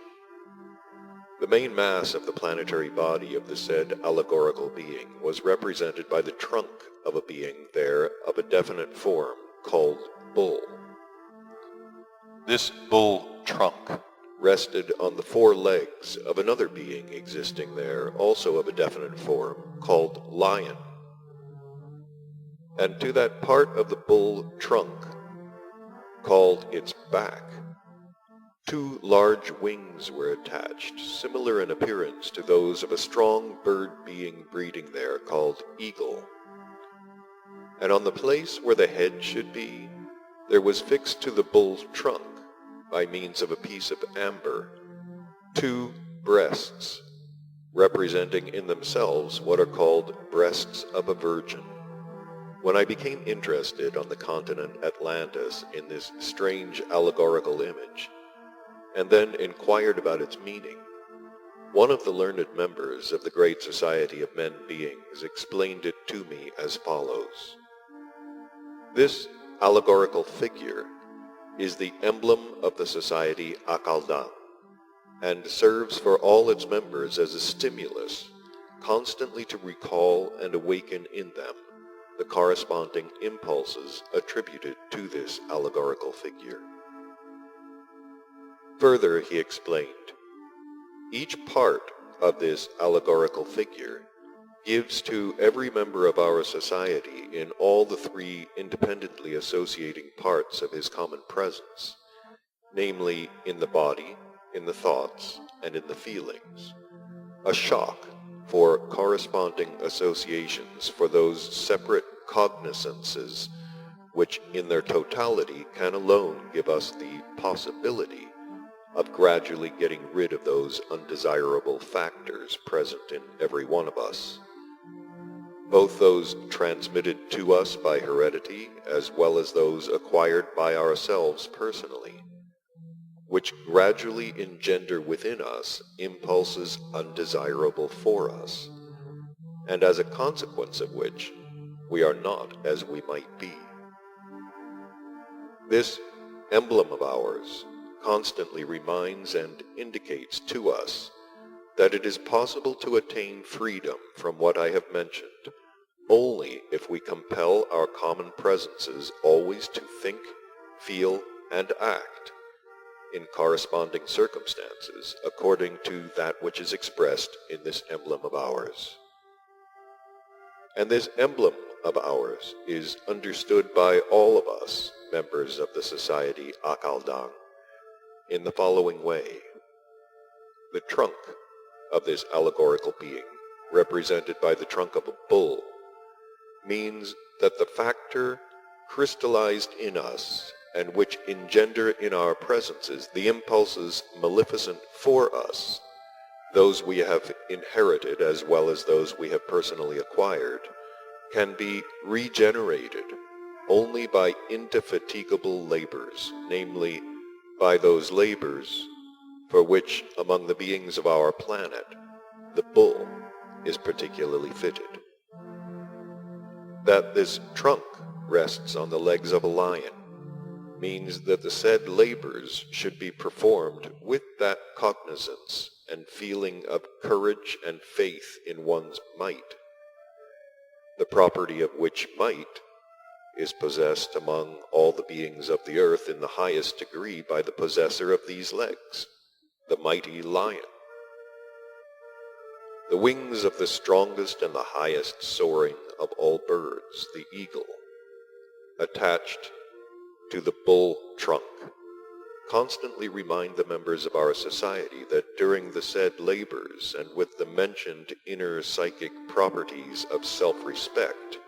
The main mass of the planetary body of the said allegorical being was represented by the trunk of a being there of a definite form called bull. This bull trunk rested on the 4 legs of another being existing there, also of a definite form, called lion. And to that part of the bull trunk called its back. 2 large wings were attached, similar in appearance to those of a strong bird being breeding there called eagle. And on the place where the head should be, there was fixed to the bull's trunk, by means of a piece of amber, 2 breasts, representing in themselves what are called breasts of a virgin. When I became interested on the continent Atlantis in this strange allegorical image, and then inquired about its meaning, one of the learned members of the Great Society of Men Beings explained it to me as follows. This allegorical figure is the emblem of the society Akaldang, and serves for all its members as a stimulus, constantly to recall and awaken in them the corresponding impulses attributed to this allegorical figure. Further, he explained, each part of this allegorical figure gives to every member of our society in all the 3 independently associating parts of his common presence, namely in the body, in the thoughts, and in the feelings, a shock for corresponding associations for those separate cognizances which in their totality can alone give us the possibility of gradually getting rid of those undesirable factors present in every one of us, both those transmitted to us by heredity as well as those acquired by ourselves personally, which gradually engender within us impulses undesirable for us, and as a consequence of which we are not as we might be. This emblem of ours constantly reminds and indicates to us that it is possible to attain freedom from what I have mentioned only if we compel our common presences always to think, feel, and act in corresponding circumstances according to that which is expressed in this emblem of ours. And this emblem of ours is understood by all of us, members of the society Akaldang, in the following way. The trunk of this allegorical being, represented by the trunk of a bull, means that the factor crystallized in us and which engender in our presences the impulses maleficent for us, those we have inherited as well as those we have personally acquired, can be regenerated only by indefatigable labors, namely, by those labors for which, among the beings of our planet, the bull is particularly fitted. That this trunk rests on the legs of a lion means that the said labors should be performed with that cognizance and feeling of courage and faith in one's might, the property of which might is possessed among all the beings of the earth in the highest degree by the possessor of these legs, the mighty lion. The wings of the strongest and the highest soaring of all birds, the eagle, attached to the bull trunk, constantly remind the members of our society that during the said labors and with the mentioned inner psychic properties of self-respect,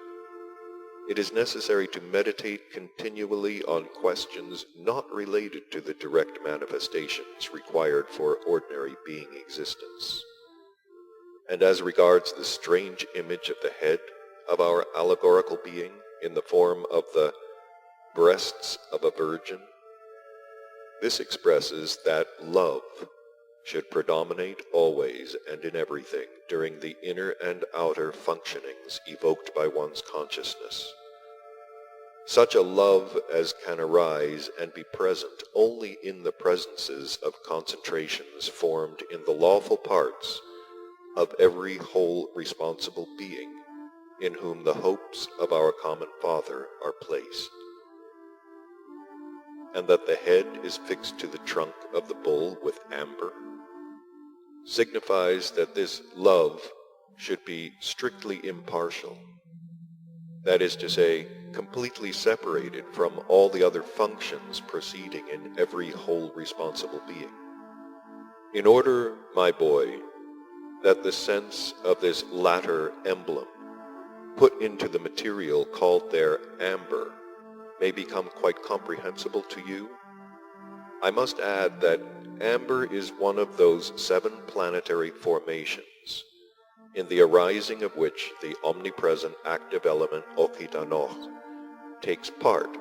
it is necessary to meditate continually on questions not related to the direct manifestations required for ordinary being existence. And as regards the strange image of the head of our allegorical being in the form of the breasts of a virgin, this expresses that love should predominate always and in everything during the inner and outer functionings evoked by one's consciousness. Such a love as can arise and be present only in the presences of concentrations formed in the lawful parts of every whole responsible being in whom the hopes of our common Father are placed. And that the head is fixed to the trunk of the bull with amber signifies that this love should be strictly impartial, that is to say, completely separated from all the other functions proceeding in every whole responsible being. In order, my boy, that the sense of this latter emblem, put into the material called there amber, may become quite comprehensible to you, I must add that amber is one of those 7 planetary formations, in the arising of which the omnipresent active element Okitanoch takes part,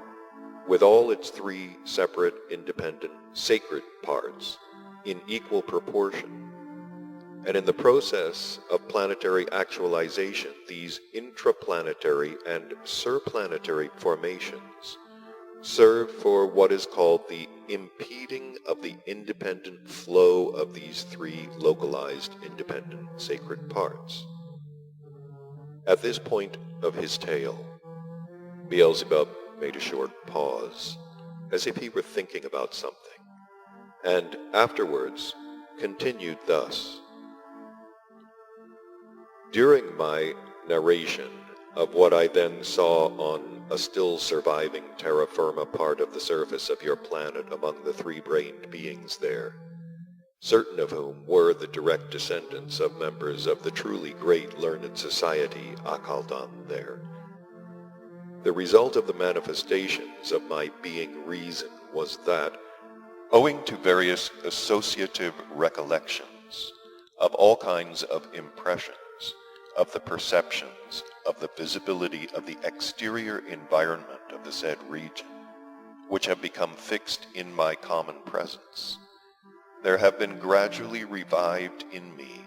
with all its 3 separate, independent, sacred parts, in equal proportion. And in the process of planetary actualization, these intraplanetary and surplanetary formations serve for what is called the impeding of the independent flow of these 3 localized, independent, sacred parts. At this point of his tale, Beelzebub made a short pause, as if he were thinking about something, and afterwards continued thus. During my narration of what I then saw on a still surviving terra firma part of the surface of your planet among the 3-brained beings there, certain of whom were the direct descendants of members of the truly great learned society Akaldan there, the result of the manifestations of my being reason was that, owing to various associative recollections of all kinds of impressions, of the perceptions, of the visibility of the exterior environment of the said region, which have become fixed in my common presence, there have been gradually revived in me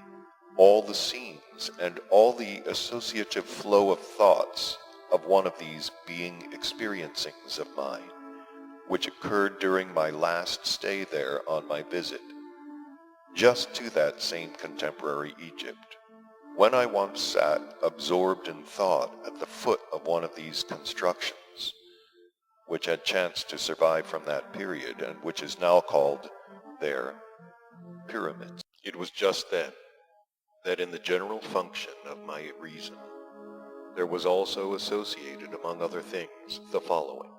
all the scenes and all the associative flow of thoughts of one of these being experiencings of mine, which occurred during my last stay there on my visit, just to that same contemporary Egypt, when I once sat absorbed in thought at the foot of one of these constructions, which had chanced to survive from that period, and which is now called their pyramids. It was just then that in the general function of my reason, there was also associated, among other things, the following.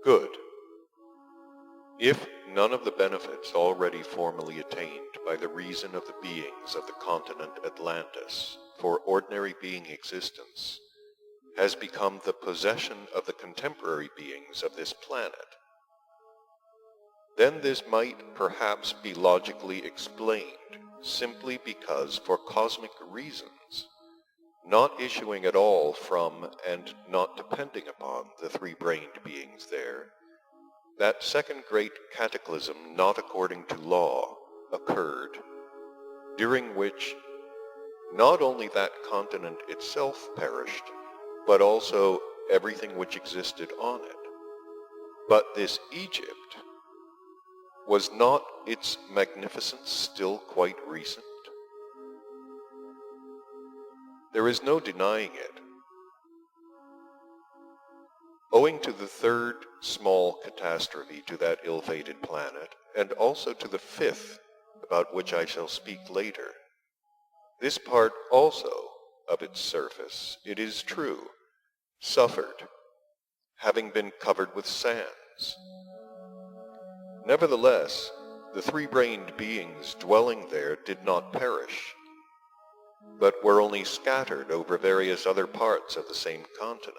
Good. If none of the benefits already formally attained by the reason of the beings of the continent Atlantis for ordinary being existence has become the possession of the contemporary beings of this planet, then this might perhaps be logically explained simply because, for cosmic reasons, not issuing at all from and not depending upon the 3-brained beings there, that second great cataclysm not according to law occurred, during which not only that continent itself perished, but also everything which existed on it. But this Egypt, was not its magnificence still quite recent? There is no denying it. Owing to the 3rd small catastrophe to that ill-fated planet, and also to the 5th, about which I shall speak later, this part also of its surface, it is true, suffered, having been covered with sands. Nevertheless, the 3-brained beings dwelling there did not perish, but were only scattered over various other parts of the same continent.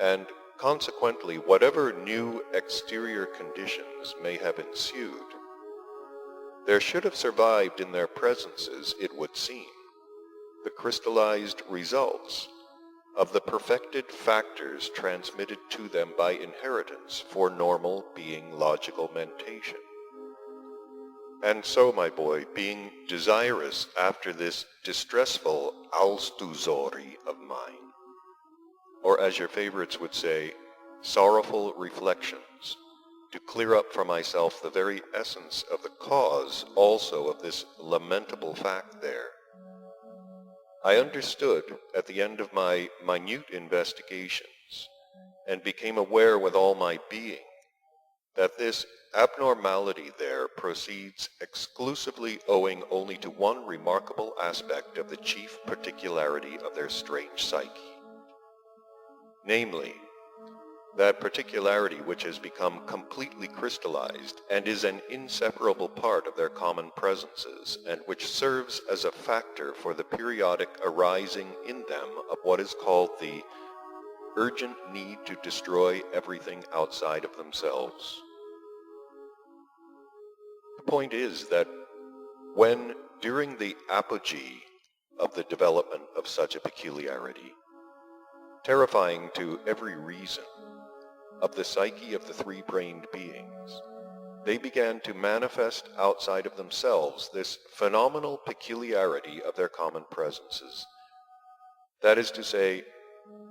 And consequently, whatever new exterior conditions may have ensued, there should have survived in their presences, it would seem, the crystallized results of the perfected factors transmitted to them by inheritance for normal being logical mentation. And so, my boy, being desirous after this distressful alstuzori of mine, or as your favorites would say, sorrowful reflections, to clear up for myself the very essence of the cause also of this lamentable fact there, I understood at the end of my minute investigations, and became aware with all my being, that this abnormality there proceeds exclusively owing only to one remarkable aspect of the chief particularity of their strange psyche, namely, that particularity which has become completely crystallized and is an inseparable part of their common presences, and which serves as a factor for the periodic arising in them of what is called the urgent need to destroy everything outside of themselves. The point is that when, during the apogee of the development of such a peculiarity, terrifying to every reason, of the psyche of the three-brained beings, they began to manifest outside of themselves this phenomenal peculiarity of their common presences. That is to say,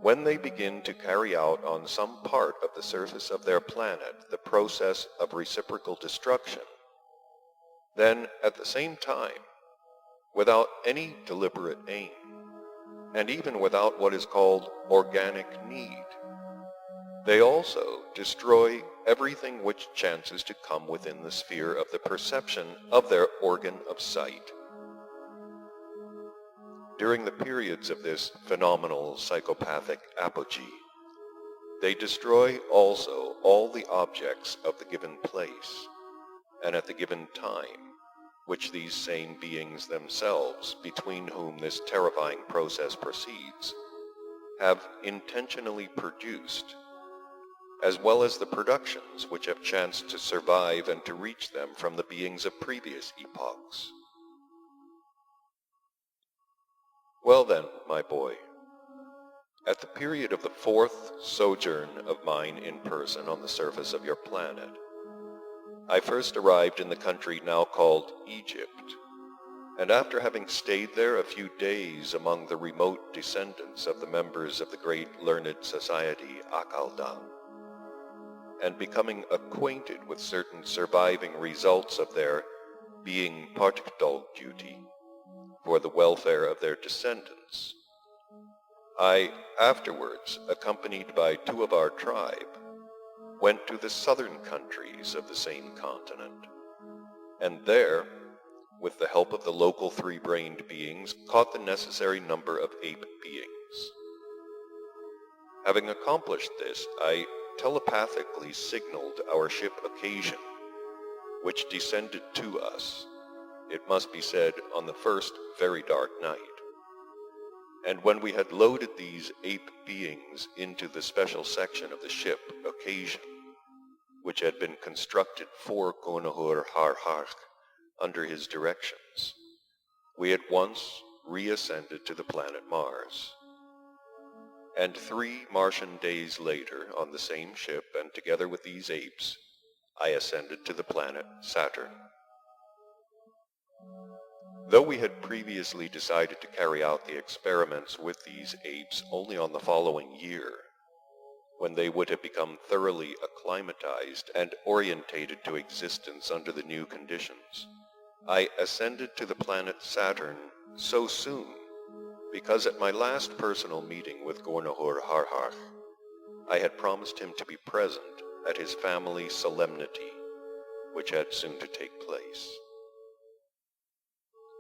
when they begin to carry out on some part of the surface of their planet the process of reciprocal destruction, then at the same time, without any deliberate aim, and even without what is called organic need, they also destroy everything which chances to come within the sphere of the perception of their organ of sight. During the periods of this phenomenal psychopathic apogee, they destroy also all the objects of the given place, and at the given time, which these same beings themselves, between whom this terrifying process proceeds, have intentionally produced, as well as the productions which have chanced to survive and to reach them from the beings of previous epochs. Well then, my boy, at the period of the fourth sojourn of mine in person on the surface of your planet, I first arrived in the country now called Egypt, and after having stayed there a few days among the remote descendants of the members of the great learned society Akaldan, and becoming acquainted with certain surviving results of their being particular duty for the welfare of their descendants, I afterwards, accompanied by two of our tribe, went to the southern countries of the same continent, and there, with the help of the local three-brained beings, caught the necessary number of ape beings. Having accomplished this, I telepathically signaled our ship Occasion, which descended to us, it must be said, on the first very dark night. And when we had loaded these ape beings into the special section of the ship Occasion, which had been constructed for Gonahur Harhark under his directions, we at once reascended to the planet Mars. And 3 Martian days later, on the same ship, and together with these apes, I ascended to the planet Saturn. Though we had previously decided to carry out the experiments with these apes only on the following year, when they would have become thoroughly acclimatized and orientated to existence under the new conditions, I ascended to the planet Saturn so soon because at my last personal meeting with Gornahur Harhark, I had promised him to be present at his family solemnity, which had soon to take place.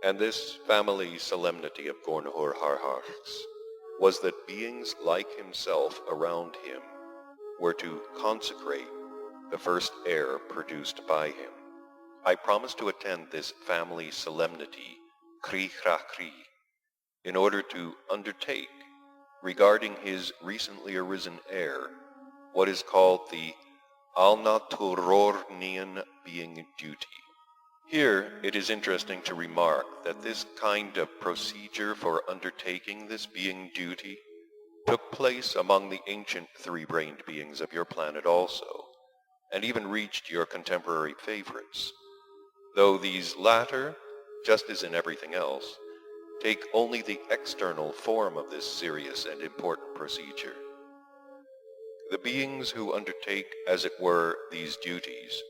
And this family solemnity of Gornahur Harhark's was that beings like himself around him were to consecrate the first heir produced by him. I promised to attend this family solemnity, Kri Kra Kri, in order to undertake, regarding his recently arisen heir, what is called the Al-Naturornian being duty. Here it is interesting to remark that this kind of procedure for undertaking this being duty took place among the ancient three-brained beings of your planet also, and even reached your contemporary favorites, though these latter, just as in everything else, take only the external form of this serious and important procedure. The beings who undertake, as it were, these duties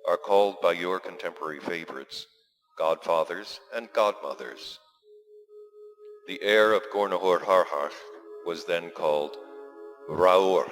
are called by your contemporary favorites godfathers and godmothers. The heir of Gornahur Harhark was then called Raur,